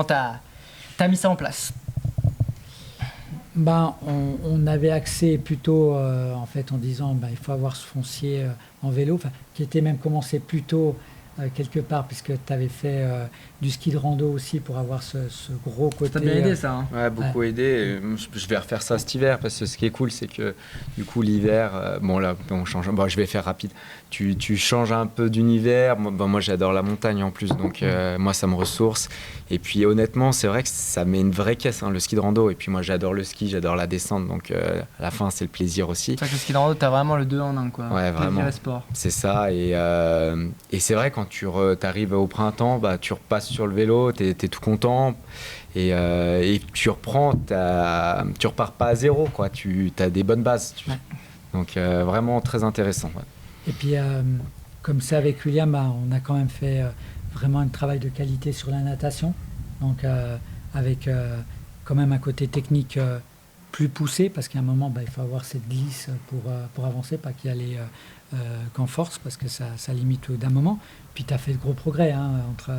t'as mis ça en place? On avait axé plutôt en fait en disant il faut avoir ce foncier en vélo, qui était même commencé plus tôt quelque part, puisque tu avais fait du ski de rando aussi pour avoir ce gros côté. Ça t'a bien aidé, ça, hein. Ouais, beaucoup aidé. Je vais refaire ça cet hiver, parce que ce qui est cool, c'est que du coup l'hiver, on change. Je vais faire rapide. Tu changes un peu d'univers. Moi j'adore la montagne en plus, donc moi ça me ressource. Et puis honnêtement, c'est vrai que ça met une vraie caisse, le ski de rando. Et puis moi j'adore le ski, j'adore la descente, donc à la fin c'est le plaisir aussi. C'est vrai que le ski de rando, t'as vraiment le 2 en 1, quoi. Ouais, vraiment. Sport. C'est ça. Et c'est vrai, quand tu arrives au printemps, tu repasses sur le vélo, t'es tout content. Et tu repars pas à zéro, quoi. Tu as des bonnes bases. Ouais. Donc vraiment très intéressant. Ouais. Et puis comme ça avec William, on a quand même fait vraiment un travail de qualité sur la natation. Donc avec quand même un côté technique plus poussé, parce qu'à un moment il faut avoir cette glisse pour avancer, pas qu'y aller qu'en force, parce que ça limite d'un moment. Puis tu as fait de gros progrès entre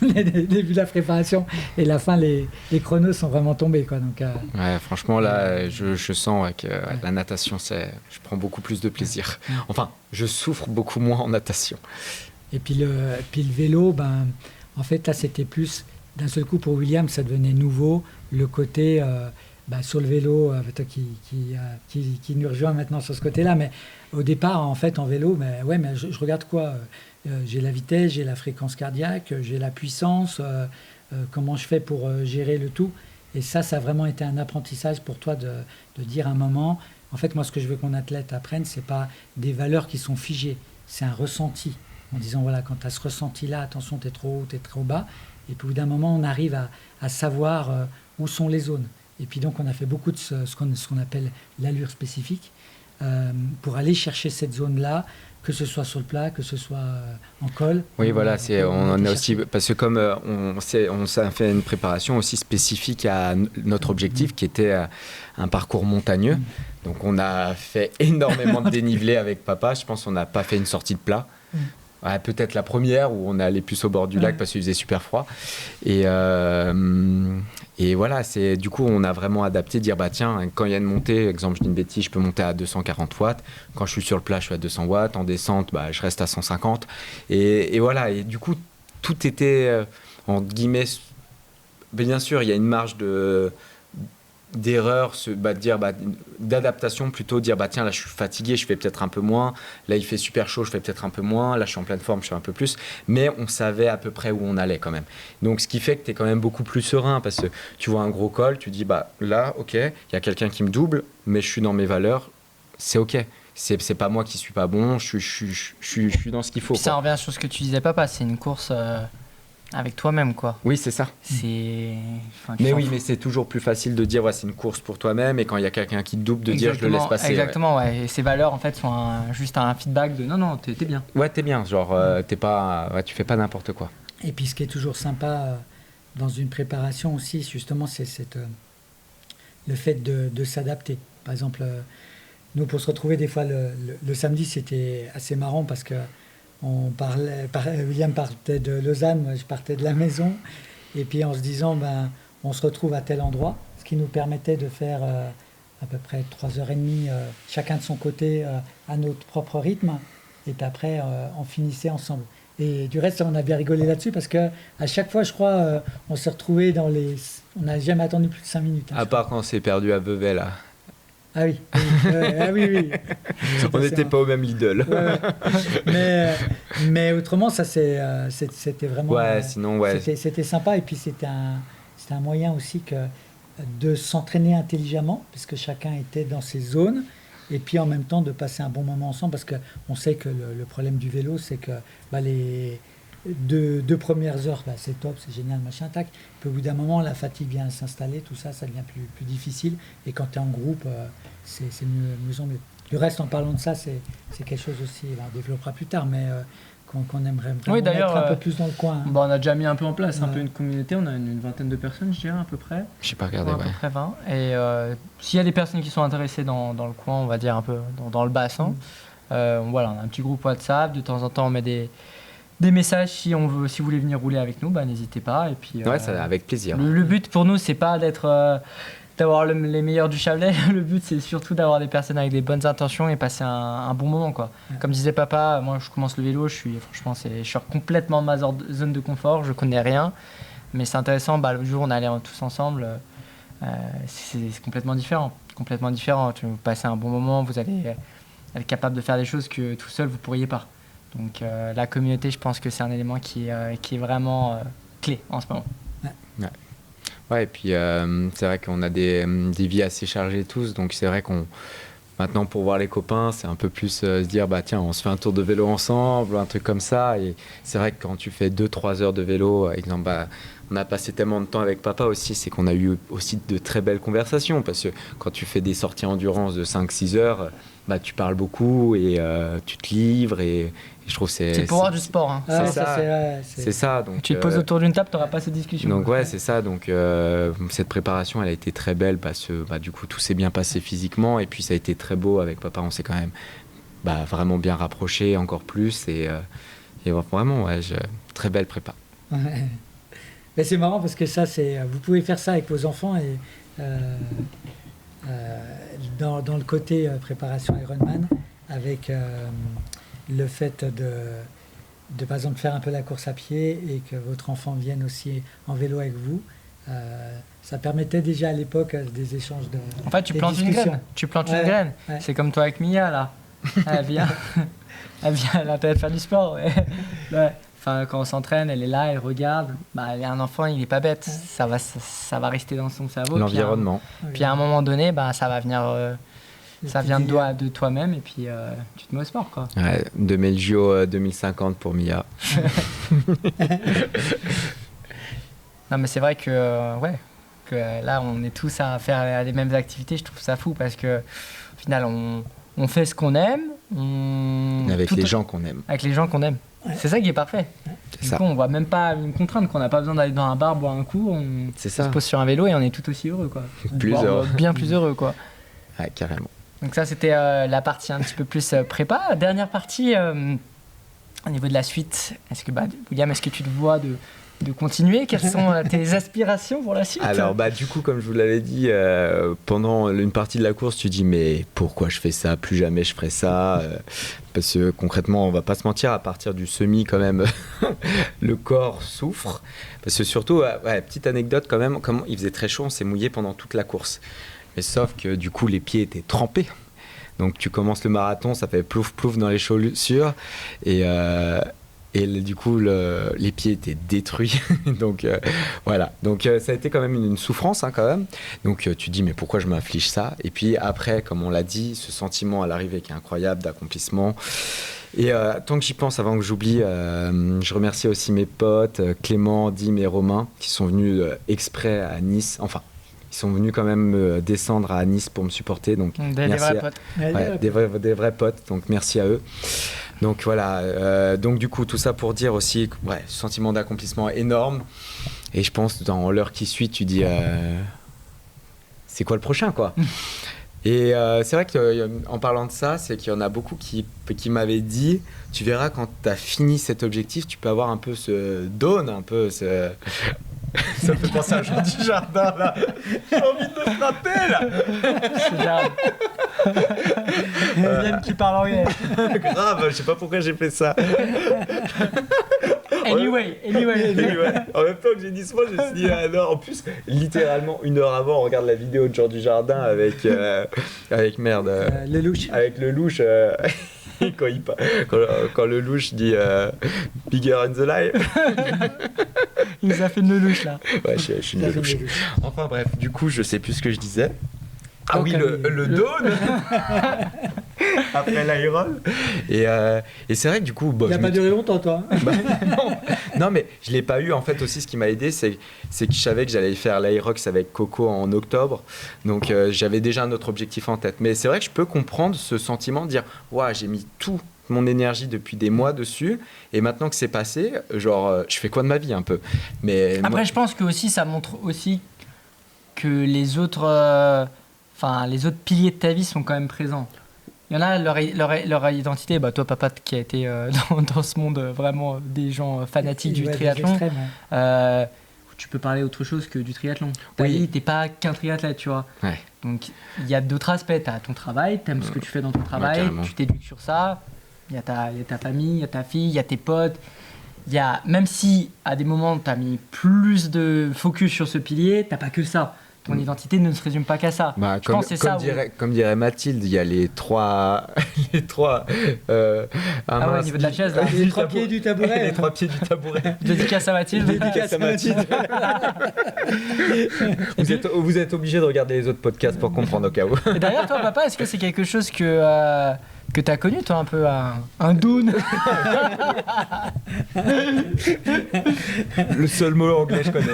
le début de la préparation et la fin, les chronos sont vraiment tombés, quoi. Donc, ouais, franchement là je sens que la natation, je prends beaucoup plus de plaisir. Enfin, je souffre beaucoup moins en natation. Et puis le vélo, en fait là c'était plus d'un seul coup pour William, ça devenait nouveau, le côté sur le vélo, toi qui nous rejoint maintenant sur ce côté-là, mais au départ en fait en vélo, mais je regarde quoi, j'ai la vitesse, j'ai la fréquence cardiaque, j'ai la puissance, comment je fais pour gérer le tout. Et ça a vraiment été un apprentissage pour toi de dire à un moment, en fait moi ce que je veux qu'on athlète apprenne, c'est pas des valeurs qui sont figées, c'est un ressenti, en disant voilà, quand tu as ce ressenti là, attention, t'es trop haut, t'es trop bas, et puis au bout d'un moment on arrive à savoir où sont les zones. Et puis donc on a fait beaucoup de ce qu'on appelle l'allure spécifique, pour aller chercher cette zone-là, que ce soit sur le plat, que ce soit en col. Oui, voilà, on a aussi, parce que comme on s'est fait une préparation aussi spécifique à notre objectif, qui était un parcours montagneux. Donc on a fait énormément de dénivelé avec papa. Je pense qu'on n'a pas fait une sortie de plat. Ouais, peut-être la première où on est allé plus au bord du lac parce qu'il faisait super froid. Et voilà, du coup, on a vraiment adapté, dire tiens, quand il y a une montée, exemple, je dis une bêtise, je peux monter à 240 watts. Quand je suis sur le plat, je suis à 200 watts. En descente, je reste à 150. Et voilà, et du coup, tout était, entre guillemets, bien sûr, il y a une marge d'erreur, d'adaptation, plutôt dire tiens, là je suis fatigué, je fais peut-être un peu moins, là il fait super chaud, je fais peut-être un peu moins, là je suis en pleine forme, je fais un peu plus, mais on savait à peu près où on allait quand même. Donc ce qui fait que tu es quand même beaucoup plus serein, parce que tu vois un gros col, tu dis là ok, il y a quelqu'un qui me double, mais je suis dans mes valeurs, c'est ok. c'est pas moi qui suis pas bon, je suis dans ce qu'il faut. Puis ça revient sur ce que tu disais, papa, c'est une course avec toi-même, quoi. Oui, c'est ça. Mais oui, mais c'est toujours plus facile de dire c'est une course pour toi-même, et quand il y a quelqu'un qui te double, de dire je le laisse passer. Exactement, ouais. Et ces valeurs en fait sont juste un feedback de non, t'es bien. Ouais, t'es bien, genre t'es pas, tu fais pas n'importe quoi. Et puis ce qui est toujours sympa dans une préparation aussi, justement, c'est le fait de s'adapter. Par exemple, nous, pour se retrouver des fois le samedi, c'était assez marrant parce que William partait de Lausanne, moi je partais de la maison, et puis en se disant on se retrouve à tel endroit, ce qui nous permettait de faire à peu près 3h30 chacun de son côté à notre propre rythme, et puis après on finissait ensemble. Et du reste, on a bien rigolé là-dessus parce que à chaque fois, je crois, on s'est retrouvés on n'a jamais attendu plus de 5 minutes. À part quand on s'est perdu à Vevey là. Ah oui, oui. On n'était pas au même Lidl. Ouais. Mais autrement, ça c'était vraiment. Ouais, sinon ouais. C'était sympa, et puis c'était un moyen aussi de s'entraîner intelligemment, puisque chacun était dans ses zones, et puis en même temps de passer un bon moment ensemble, parce que on sait que le problème du vélo, c'est que les deux premières heures, c'est top, c'est génial, machin, tac. Puis au bout d'un moment, la fatigue vient s'installer, tout ça, ça devient plus difficile. Et quand tu es en groupe, c'est mieux en mieux. Du reste, en parlant de ça, c'est quelque chose aussi, on développera plus tard, mais qu'on aimerait vraiment mettre un peu plus dans le coin. Bon, on a déjà mis un peu en place un peu une communauté, on a une vingtaine de personnes, je dirais, à peu près. Je sais pas regarder, à peu près 20. Et s'il y a des personnes qui sont intéressées dans le coin, on va dire un peu dans le bassin, voilà, on a un petit groupe WhatsApp, de temps en temps on met des messages si vous voulez venir rouler avec nous, n'hésitez pas. Et puis, ouais, ça, avec plaisir. Le but pour nous, c'est pas d'avoir les meilleurs du Chablais. Le but, c'est surtout d'avoir des personnes avec des bonnes intentions et passer un bon moment, quoi. Ouais. Comme disait papa, moi je commence le vélo, je suis complètement de ma zone de confort, je connais rien, mais c'est intéressant. Le jour où on allait tous ensemble, c'est complètement différent. Tu vas passer un bon moment, vous allez être capable de faire des choses que tout seul vous pourriez pas. Donc la communauté, je pense que c'est un élément qui est vraiment clé en ce moment. Ouais, et puis c'est vrai qu'on a des vies assez chargées tous, donc c'est vrai qu'on maintenant pour voir les copains, c'est un peu plus se dire tiens, on se fait un tour de vélo ensemble, un truc comme ça. Et c'est vrai que quand tu fais 2-3 heures de vélo, exemple, on a passé tellement de temps avec papa aussi, c'est qu'on a eu aussi de très belles conversations, parce que quand tu fais des sorties endurance de 5-6 heures, tu parles beaucoup et tu te livres, et je trouve que c'est le pouvoir du sport. Hein. C'est ça. Donc, tu te poses autour d'une table, tu n'auras pas ces discussions. Donc c'est ça. Donc cette préparation, elle a été très belle parce que du coup tout s'est bien passé physiquement, et puis ça a été très beau avec papa. On s'est quand même vraiment bien rapprochés encore plus, et vraiment très belle prépa. Ouais. Mais c'est marrant parce que vous pouvez faire ça avec vos enfants, et dans le côté préparation Ironman, avec le fait de par exemple faire un peu la course à pied, et que votre enfant vienne aussi en vélo avec vous, ça permettait déjà à l'époque des échanges de. En fait, tu plantes une graine. Ouais. C'est comme toi avec Mia là. Elle vient, elle a peut-être faire du sport. Ouais. Enfin, quand on s'entraîne, elle est là, elle regarde. Elle a un enfant, il est pas bête. Ça va rester dans son cerveau. L'environnement. Puis à un moment donné, ça va venir. Ça vient de toi-même, et puis tu te mets au sport, quoi. Ouais, de Melgio 2050 pour Mia. Non, mais c'est vrai que là, on est tous à faire les mêmes activités. Je trouve ça fou parce que au final, on fait ce qu'on aime. Avec les gens qu'on aime. Avec les gens qu'on aime. Ouais. C'est ça qui est parfait. Du coup, on voit même pas une contrainte, qu'on n'a pas besoin d'aller dans un bar, boire un coup. On se pose sur un vélo et on est tout aussi heureux, quoi. Bien plus heureux, quoi. Ouais, carrément. Donc ça, c'était la partie un petit peu plus prépa. Dernière partie, au niveau de la suite, William, est-ce que tu te vois de continuer? Quelles sont tes aspirations pour la suite? Alors du coup, comme je vous l'avais dit, pendant une partie de la course, tu dis mais pourquoi je fais ça? Plus jamais je ferai ça. Parce que concrètement, on va pas se mentir, à partir du semi quand même, le corps souffre. Parce que surtout, petite anecdote quand même, comme il faisait très chaud, on s'est mouillé pendant toute la course. Mais sauf que du coup, les pieds étaient trempés. Donc tu commences le marathon, ça fait plouf plouf dans les chaussures, et Et du coup, les pieds étaient détruits. Donc voilà. Donc ça a été quand même une souffrance hein, quand même. Donc tu te dis mais pourquoi je m'inflige ça? Et puis après, comme on l'a dit, ce sentiment à l'arrivée qui est incroyable d'accomplissement. Et tant que j'y pense, avant que j'oublie, je remercie aussi mes potes Clément, Dim et Romain qui sont venus exprès à Nice. Enfin, ils sont venus quand même descendre à Nice pour me supporter. Donc Des vrais potes. Des vrais potes. Donc merci à eux. Donc voilà, donc du coup tout ça pour dire aussi, ouais, sentiment d'accomplissement énorme. Et je pense dans l'heure qui suit, tu dis, c'est quoi le prochain quoi? Et c'est vrai qu'en parlant de ça, c'est qu'il y en a beaucoup qui m'avaient dit, tu verras quand tu as fini cet objectif, tu peux avoir un peu ce dawn, un peu ce... Ça me fait penser à Jean Dujardin là. J'ai envie de me frapper là. Yann qui parle anglais. Grave, je sais pas pourquoi j'ai fait ça. Anyway. En même temps que j'ai dit ce mot, je me suis dit, ah non, en plus, littéralement, 1 heure avant, on regarde la vidéo de Jean Dujardin avec merde. Le louche. Avec le louche. Quand le louche dit Bigger in the lie. Il nous a fait une louche là. Ouais, je suis une louche. Enfin bref, du coup, je sais plus ce que je disais. Ah oui, le dawn après l'Iron. Et c'est vrai que du coup... Il n'a pas duré longtemps, toi. Non, mais je ne l'ai pas eu. En fait, aussi, ce qui m'a aidé, c'est que je savais que j'allais faire l'Irox avec Coco en octobre. Donc, j'avais déjà un autre objectif en tête. Mais c'est vrai que je peux comprendre ce sentiment de dire « Ouah, j'ai mis tout mon énergie depuis des mois dessus. Et maintenant que c'est passé, genre, je fais quoi de ma vie un peu ?» Mais après, moi... je pense que aussi, ça montre aussi que les autres... les autres piliers de ta vie sont quand même présents. Il y en a, leur identité, toi papa qui a été dans ce monde vraiment des gens fanatiques du triathlon, extrêmes, ouais. Tu peux parler autre chose que du triathlon. Ta vie, t'es pas qu'un triathlète, tu vois. Ouais. Donc il y a d'autres aspects. Tu as ton travail, tu aimes ce que tu fais dans ton travail, tu t'éduques sur ça. Il y a ta famille, il y a ta fille, il y a tes potes. Même si à des moments tu as mis plus de focus sur ce pilier, t'as pas que ça. Ton identité ne se résume pas qu'à ça. Je pense que c'est ça. Comme dirait Mathilde, il y a les trois. Au niveau de la chaise, là. Les 3 pieds du tabouret. Les 3 pieds du tabouret. Dédicace à Mathilde. Vous êtes obligé de regarder les autres podcasts pour comprendre au cas où. Et d'ailleurs, toi, papa, est-ce que c'est quelque chose que tu as connu, toi, un peu un doon? Le seul mot anglais que je connais.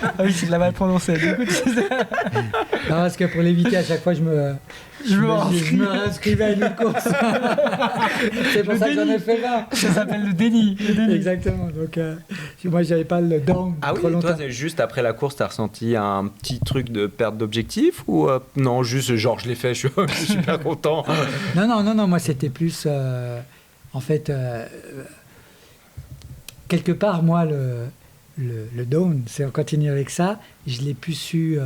Ah oui, c'est de la mal prononcé. Du coup, non, parce que pour l'éviter, à chaque fois, je me réinscrivais à une course. C'est pour ça que j'en ai fait 20. Ça s'appelle le déni. Exactement. Donc, moi, j'avais pas le down trop longtemps. Toi, juste après la course, t'as ressenti un petit truc de perte d'objectif ou non, juste genre je l'ai fait, je suis super content. Non, moi, c'était plus... en fait, quelque part, moi, le down, c'est on continue avec ça, je l'ai plus su...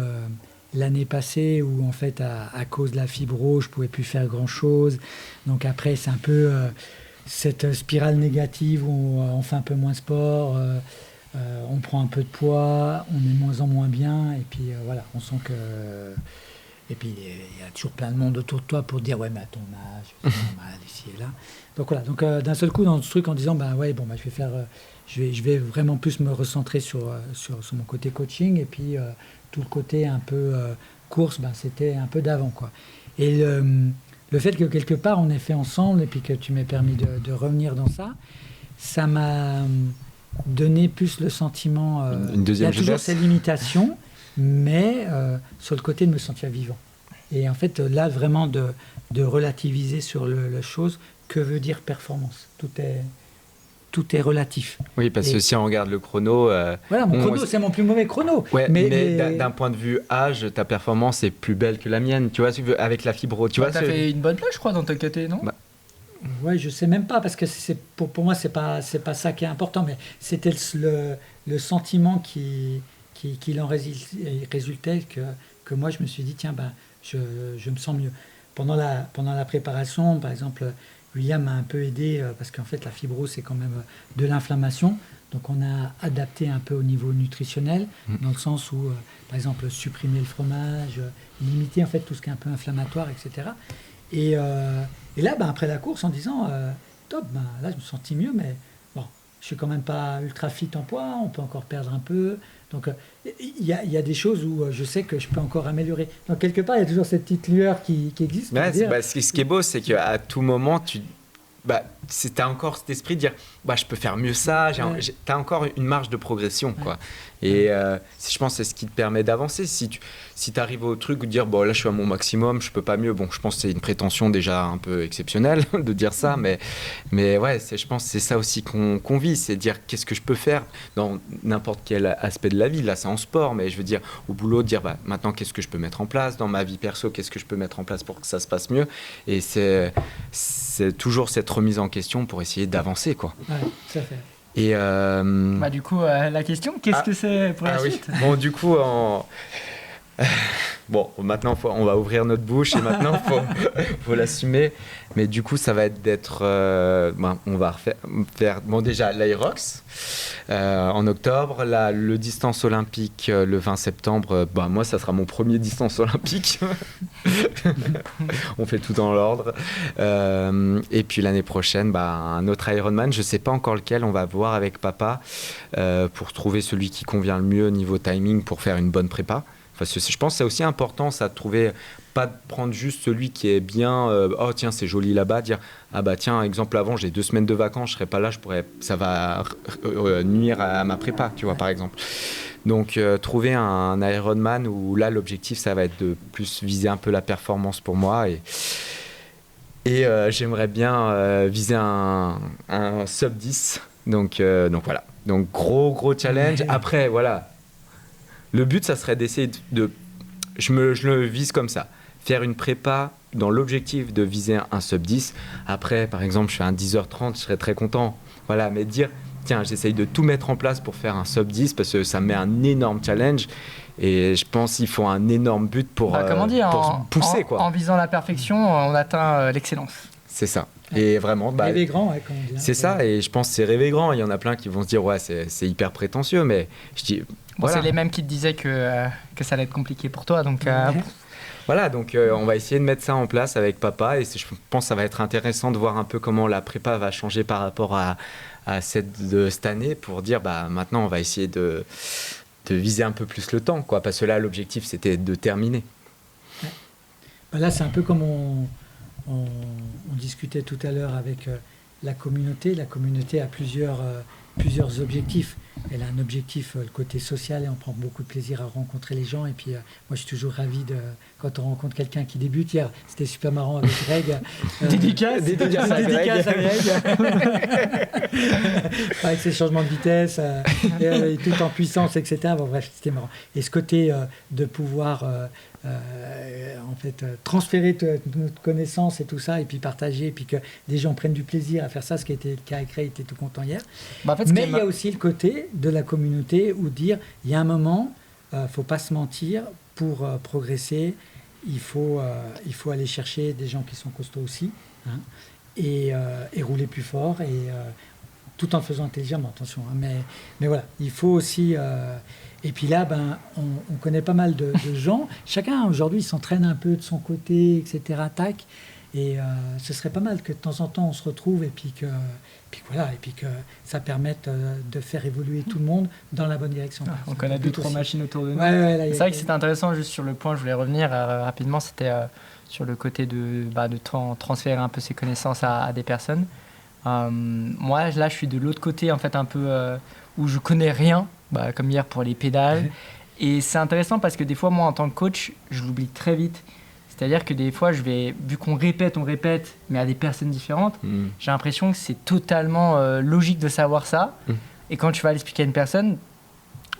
l'année passée où en fait à cause de la fibro je pouvais plus faire grand chose, donc après c'est un peu cette spirale négative où on fait un peu moins de sport, on prend un peu de poids, on est de moins en moins bien et puis voilà, on sent que et puis il y a toujours plein de monde autour de toi pour te dire ouais mais à ton âge c'est normal ici et là, donc voilà, donc d'un seul coup dans ce truc en disant je vais faire je vais vraiment plus me recentrer sur mon côté coaching et puis tout le côté un peu course, c'était un peu d'avant, quoi. Et le fait que quelque part on ait fait ensemble et puis que tu m'aies permis de revenir dans ça, ça m'a donné plus le sentiment... Une deuxième il y a toujours jeunesse. ces limitations, mais sur le côté de me sentir vivant. Et en fait, là, vraiment de relativiser sur la chose, que veut dire performance. Tout est relatif. Oui, parce que si on regarde le chrono... voilà, mon chrono, c'est mon plus mauvais chrono. Ouais, mais d'un point de vue âge, ta performance est plus belle que la mienne, tu vois, avec la fibro. Tu vois, t'as fait une bonne plage, je crois, dans ta KT, non? Ouais, je sais même pas, parce que pour moi, c'est pas ça qui est important, mais c'était le sentiment qui en résultait que moi, je me suis dit, tiens, je me sens mieux. Pendant la préparation, par exemple... William m'a un peu aidé parce qu'en fait la fibro c'est quand même de l'inflammation, donc on a adapté un peu au niveau nutritionnel dans le sens où par exemple supprimer le fromage, limiter en fait tout ce qui est un peu inflammatoire, etc. Et là après la course en disant top, là je me sentis mieux, mais bon, je suis quand même pas ultra fit en poids, on peut encore perdre un peu. Donc il y a des choses où je sais que je peux encore améliorer. Donc quelque part, il y a toujours cette petite lueur qui existe. Ouais, ce qui est beau, c'est qu'à tout moment, tu as encore cet esprit de dire je peux faire mieux ça, tu as encore une marge de progression, quoi. Et je pense que c'est ce qui te permet d'avancer. Si tu arrives au truc de dire là je suis à mon maximum, je peux pas mieux, je pense que c'est une prétention déjà un peu exceptionnelle de dire ça, mais ouais, je pense que c'est ça aussi qu'on vit, c'est dire qu'est-ce que je peux faire dans n'importe quel aspect de la vie. Là c'est en sport, mais je veux dire au boulot, dire maintenant qu'est-ce que je peux mettre en place, dans ma vie perso qu'est-ce que je peux mettre en place pour que ça se passe mieux. Et c'est toujours cette remise en question pour essayer d'avancer, quoi. Ouais, tout à fait. Et du coup, la question, qu'est-ce que c'est pour la suite ? Bon, du coup, maintenant, on va ouvrir notre bouche et maintenant, faut l'assumer. Mais du coup, ça va être d'être... on va faire déjà l'Aerox en octobre. Là, le distance olympique le 20 septembre. Moi, ça sera mon premier distance olympique. On fait tout dans l'ordre. Et puis l'année prochaine, un autre Ironman. Je ne sais pas encore lequel. On va voir avec papa pour trouver celui qui convient le mieux niveau timing pour faire une bonne prépa. Parce que je pense que c'est aussi important, ça, de trouver, pas de prendre juste celui qui est bien, tiens, c'est joli là-bas, dire, tiens, exemple, avant, j'ai 2 semaines de vacances, je serai pas là, ça va nuire à ma prépa, tu vois, par exemple. Donc, trouver un Ironman où là, l'objectif, ça va être de plus viser un peu la performance pour moi et j'aimerais bien viser un sub 10. Donc voilà. Donc, gros challenge. Après, voilà. Le but, ça serait d'essayer je le vise comme ça. Faire une prépa dans l'objectif de viser un sub 10. Après, par exemple, je fais un 10h30, je serais très content. Voilà, mais dire, tiens, j'essaye de tout mettre en place pour faire un sub 10 parce que ça me met un énorme challenge. Et je pense qu'il faut un énorme but pour pousser, quoi. En visant la perfection, on atteint l'excellence. C'est ça. Et vraiment, rêver grand, comme on dit. C'est ça, et je pense que c'est rêver grand. Il y en a plein qui vont se dire, c'est hyper prétentieux, mais je dis... C'est les mêmes qui te disaient que ça allait être compliqué pour toi, donc... Voilà, donc on va essayer de mettre ça en place avec papa, et je pense que ça va être intéressant de voir un peu comment la prépa va changer par rapport à cette année, pour dire, maintenant, on va essayer de viser un peu plus le temps, quoi, parce que là, l'objectif, c'était de terminer. Ouais. Là, c'est un peu comme on discutait tout à l'heure avec la communauté. La communauté a plusieurs objectifs. Elle a un objectif, le côté social, et on prend beaucoup de plaisir à rencontrer les gens. Et puis, moi, je suis toujours ravi quand on rencontre quelqu'un qui débute. Hier, c'était super marrant avec Greg. Dédicace à Greg. Avec ses changements de vitesse, et tout en puissance, etc. Bon, bref, c'était marrant. Et ce côté de pouvoir... transférer notre connaissance et tout ça, et puis partager, et puis que des gens prennent du plaisir à faire ça, ce qui était le cas avec Ray, était tout content hier. Mais il y a aussi le côté de la communauté où dire, il y a un moment, faut pas se mentir, pour progresser, il faut aller chercher des gens qui sont costauds aussi, hein, et rouler plus fort, et tout en faisant intelligemment, attention, hein, mais voilà, il faut aussi... Et puis là, on connaît pas mal de gens. Chacun, aujourd'hui, s'entraîne un peu de son côté, etc. Tac. Et ce serait pas mal que de temps en temps, on se retrouve et puis que ça permette de faire évoluer tout le monde dans la bonne direction. On connaît 2-3 machines autour de nous. C'est vrai que c'était intéressant, juste sur le point, je voulais revenir rapidement, c'était sur le côté de transférer un peu ses connaissances à des personnes. Moi, là, je suis de l'autre côté, en fait, un peu où je connais rien. Comme hier pour les pédales. Et c'est intéressant parce que des fois, moi, en tant que coach, je l'oublie très vite. C'est-à-dire que des fois, vu qu'on répète, mais à des personnes différentes, j'ai l'impression que c'est totalement logique de savoir ça. Et quand tu vas l'expliquer à une personne,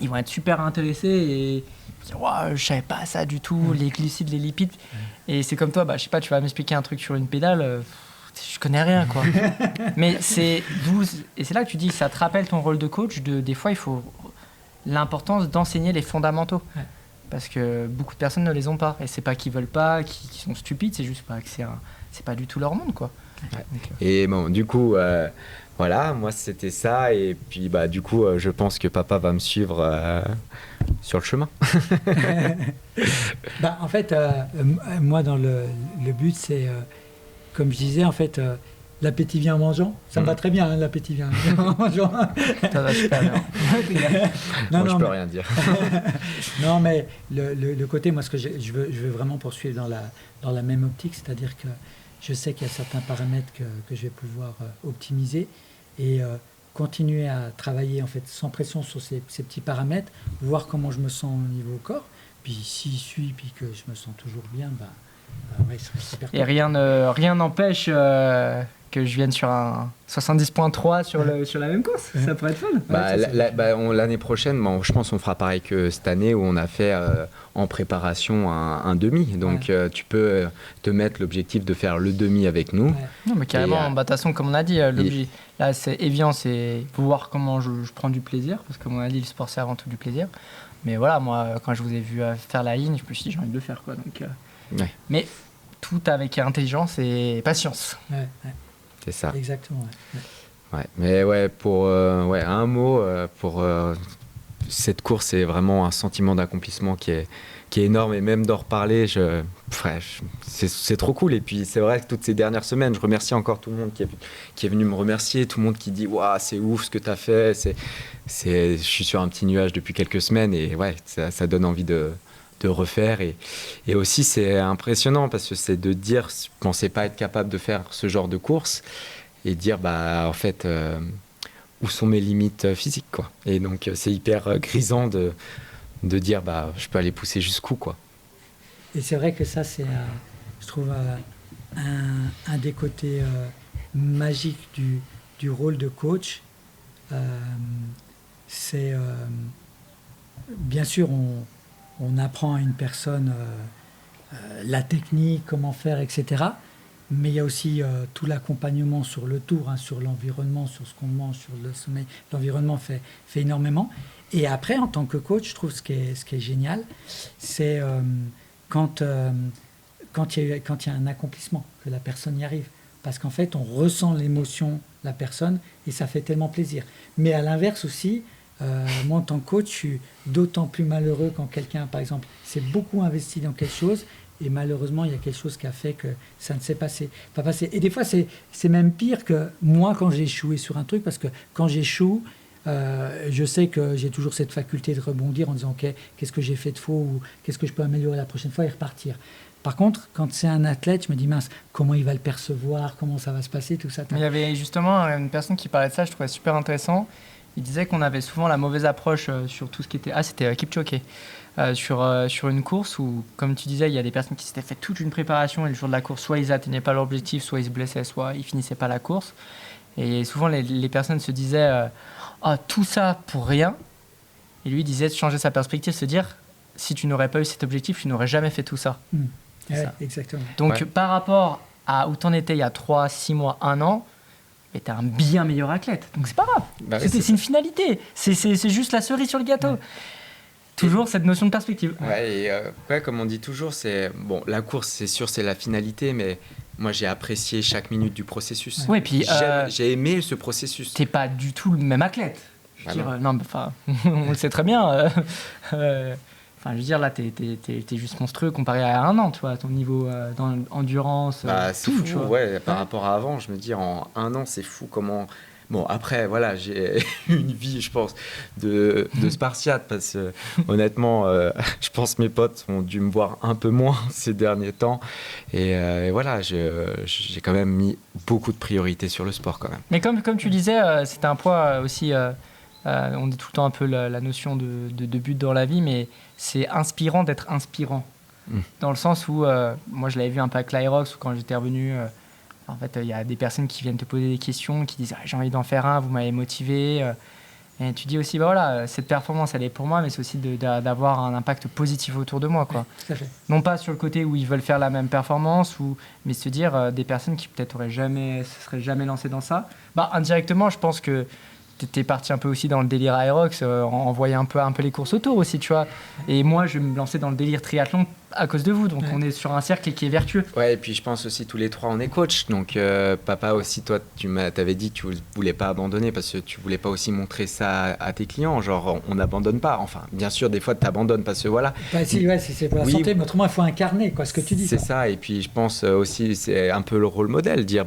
ils vont être super intéressés et dire « je savais pas ça du tout, les glucides, les lipides. » Et c'est comme toi, je sais pas, tu vas m'expliquer un truc sur une pédale, je connais rien, quoi. Mais c'est là que tu dis, ça te rappelle ton rôle de coach, des fois, il faut... l'importance d'enseigner les fondamentaux. Ouais. Parce que beaucoup de personnes ne les ont pas. Et c'est pas qu'ils veulent pas, qu'ils sont stupides, c'est juste pas que c'est pas du tout leur monde, quoi. Ouais. Donc, et bon, du coup, voilà, moi c'était ça. Et puis, du coup, je pense que papa va me suivre sur le chemin. En fait, moi, dans le but, c'est, comme je disais, en fait, l'appétit vient en mangeant. Ça me va très bien, hein, l'appétit vient en mangeant. Ça va super bien. Moi, je peux rien dire. Non, mais le côté, moi, ce que je veux vraiment poursuivre dans la même optique, c'est-à-dire que je sais qu'il y a certains paramètres que je vais pouvoir optimiser et continuer à travailler en fait sans pression sur ces petits paramètres, voir comment je me sens au niveau corps. Puis s'il suit, puis que je me sens toujours bien, ouais, ce serait super. Et rien n'empêche que je vienne sur un 70.3 sur la même course. Ça pourrait être fun. L'année prochaine, je pense qu'on fera pareil que cette année où on a fait en préparation un demi. Donc tu peux te mettre l'objectif de faire le demi avec nous. Ouais. Non, mais carrément, de toute façon, comme on a dit, l'objectif, là c'est évident, c'est voir comment je prends du plaisir, parce que comme on a dit, le sport c'est avant tout du plaisir. Mais voilà, moi, quand je vous ai vu faire la ligne, je me suis dit j'ai envie de le faire, quoi. Donc, mais tout avec intelligence et patience. Ouais. C'est ça. Exactement. Ouais. Mais ouais, pour un mot, pour cette course, c'est vraiment un sentiment d'accomplissement qui est énorme. Et même d'en reparler, c'est trop cool. Et puis c'est vrai que toutes ces dernières semaines, je remercie encore tout le monde qui est venu me remercier, tout le monde qui dit waouh, c'est ouf ce que tu as fait. Je suis sur un petit nuage depuis quelques semaines et ouais, ça donne envie de refaire et aussi c'est impressionnant parce que c'est de dire je pensais pas être capable de faire ce genre de course et dire en fait où sont mes limites physiques, quoi. Et donc c'est hyper grisant de dire je peux aller pousser jusqu'où, quoi. Et c'est vrai que ça c'est je trouve un des côtés magiques du rôle de coach. C'est bien sûr on apprend à une personne la technique, comment faire, etc. Mais il y a aussi tout l'accompagnement sur le tour, sur l'environnement, sur ce qu'on mange, sur le sommeil. L'environnement fait énormément. Et après, en tant que coach, je trouve ce qui est génial, c'est quand il y a un accomplissement, que la personne y arrive. Parce qu'en fait, on ressent l'émotion de la personne et ça fait tellement plaisir. Mais à l'inverse aussi, moi, en tant que coach, je suis d'autant plus malheureux quand quelqu'un, par exemple, s'est beaucoup investi dans quelque chose et malheureusement, il y a quelque chose qui a fait que ça ne s'est pas passé. Et des fois, c'est même pire que moi quand j'ai échoué sur un truc, parce que quand j'échoue, je sais que j'ai toujours cette faculté de rebondir en disant « Ok, qu'est-ce que j'ai fait de faux ?» ou « Qu'est-ce que je peux améliorer la prochaine fois ?» et repartir. Par contre, quand c'est un athlète, je me dis « Mince, comment il va le percevoir? Comment ça va se passer » tout ça. Il y avait justement une personne qui parlait de ça, je trouvais super intéressant. Il disait qu'on avait souvent la mauvaise approche sur tout ce qui était... Ah, c'était Kipchoge. Sur une course où, comme tu disais, il y a des personnes qui s'étaient fait toute une préparation et le jour de la course, soit ils n'atteignaient pas leur objectif, soit ils se blessaient, soit ils finissaient pas la course. Et souvent, les personnes se disaient tout ça pour rien. Et lui disait de changer sa perspective, se dire si tu n'aurais pas eu cet objectif, tu n'aurais jamais fait tout ça. Ouais, exactement. Donc, par rapport à où tu en étais il y a 3, 6 mois, 1 an, tu es un bien meilleur athlète. Donc, c'est pas grave. C'est une finalité. C'est juste la cerise sur le gâteau. Ouais. Toujours cette notion de perspective. Ouais, comme on dit toujours, la course, c'est sûr, c'est la finalité, mais moi, j'ai apprécié chaque minute du processus. Ouais, puis j'ai aimé ce processus. T'es pas du tout le même athlète. Je veux dire, non, on le sait très bien. Je veux dire, là, t'es juste monstrueux comparé à 1 an, tu vois, ton niveau d'endurance. C'est tout, fou, tu vois. Ouais, par rapport à avant, je me dis, en 1 an, c'est fou comment... Bon, après, voilà, j'ai une vie, je pense, de Spartiate, parce que honnêtement, je pense que mes potes ont dû me voir un peu moins ces derniers temps. Et voilà, j'ai quand même mis beaucoup de priorités sur le sport, quand même. Mais comme tu disais, c'était un poids aussi... on dit tout le temps un peu la notion de but dans la vie, mais c'est inspirant d'être inspirant. Dans le sens où, moi, je l'avais vu un peu avec l'Irox, où quand j'étais revenu... En fait, il y a des personnes qui viennent te poser des questions, qui disent j'ai envie d'en faire un, vous m'avez motivé. Et tu dis aussi, voilà, cette performance, elle est pour moi, mais c'est aussi d'avoir un impact positif autour de moi, quoi. Tout à fait. Non pas sur le côté où ils veulent faire la même performance, mais se dire des personnes qui peut-être se seraient jamais lancées dans ça. Indirectement, je pense que tu es parti un peu aussi dans le délire Aerox, en voyant un peu les courses autour aussi, tu vois. Et moi, je vais me lancer dans le délire triathlon à cause de vous. Donc, on est sur un cercle qui est vertueux. Ouais, et puis je pense aussi tous les 3, on est coach. Donc, papa aussi, toi, tu t'avais dit que tu voulais pas abandonner parce que tu voulais pas aussi montrer ça à tes clients. Genre, on n'abandonne pas. Enfin, bien sûr, des fois, tu abandonnes parce que voilà. Si c'est pour la santé, mais autrement, il faut incarner, quoi, ce que tu dis. C'est ça. Et puis, je pense aussi, c'est un peu le rôle modèle, dire,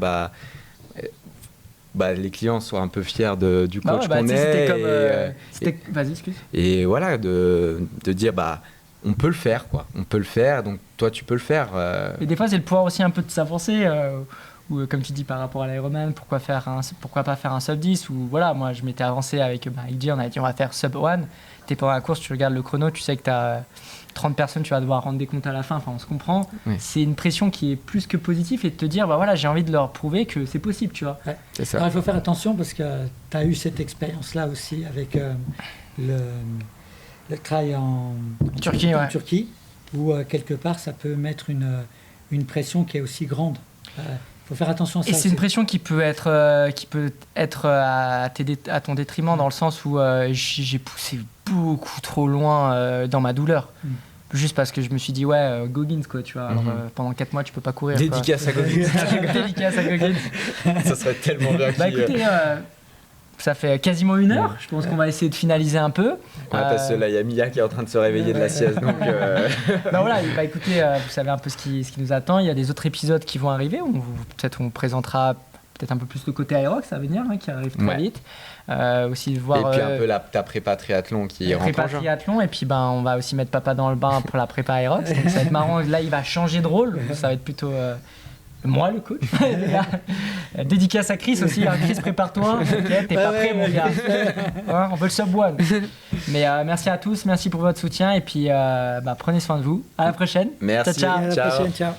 les clients soient un peu fiers du coach qu'on tu sais, c'était est. comme, vas-y, excuse. Et voilà, de dire, on peut le faire, quoi. On peut le faire, donc toi, tu peux le faire. Et des fois, c'est le pouvoir aussi un peu de s'avancer, ou comme tu dis par rapport à l'Ironman, pourquoi pas faire un sub 10, ou voilà, moi je m'étais avancé avec Guy, on a dit on va faire sub 1. T'es pendant la course, tu regardes le chrono, tu sais que t'as 30 personnes, tu vas devoir rendre des comptes à la fin, enfin on se comprend. Oui. C'est une pression qui est plus que positive et de te dire, voilà, j'ai envie de leur prouver que c'est possible, tu vois. Ouais. C'est ça. Alors, il faut faire attention parce que tu as eu cette expérience-là aussi avec le trail en Turquie, où quelque part ça peut mettre une pression qui est aussi grande. Faut faire attention à ça. Et c'est une pression qui peut être à ton détriment, dans le sens où j'ai poussé beaucoup trop loin dans ma douleur. Juste parce que je me suis dit, Goggins, quoi, tu vois. Alors, pendant 4 mois, tu peux pas courir. Dédicace à Goggins. Dédicace à Goggins. Ça serait tellement bien. Écoutez, ça fait quasiment 1 heure. Je pense qu'on va essayer de finaliser un peu. Parce que là, il y a Mia qui est en train de se réveiller de la sieste. Donc, écoutez, vous savez un peu ce qui nous attend. Il y a des autres épisodes qui vont arriver. Peut-être on présentera peut-être un peu plus le côté Aerox à venir, qui arrive très vite. Aussi voir, et puis un peu ta prépa triathlon qui rentre en jeu. Triathlon, et puis on va aussi mettre papa dans le bain pour la prépa Aerox. Donc ça va être marrant. Là, il va changer de rôle. Ça va être plutôt... moi, le coach. Dédicace à Chris aussi. Chris, prépare-toi. Okay, t'es pas prêt, mon gars. On veut le sub one. Mais merci à tous. Merci pour votre soutien. Et puis, prenez soin de vous. À la prochaine. Merci. Ciao. À la prochaine, ciao.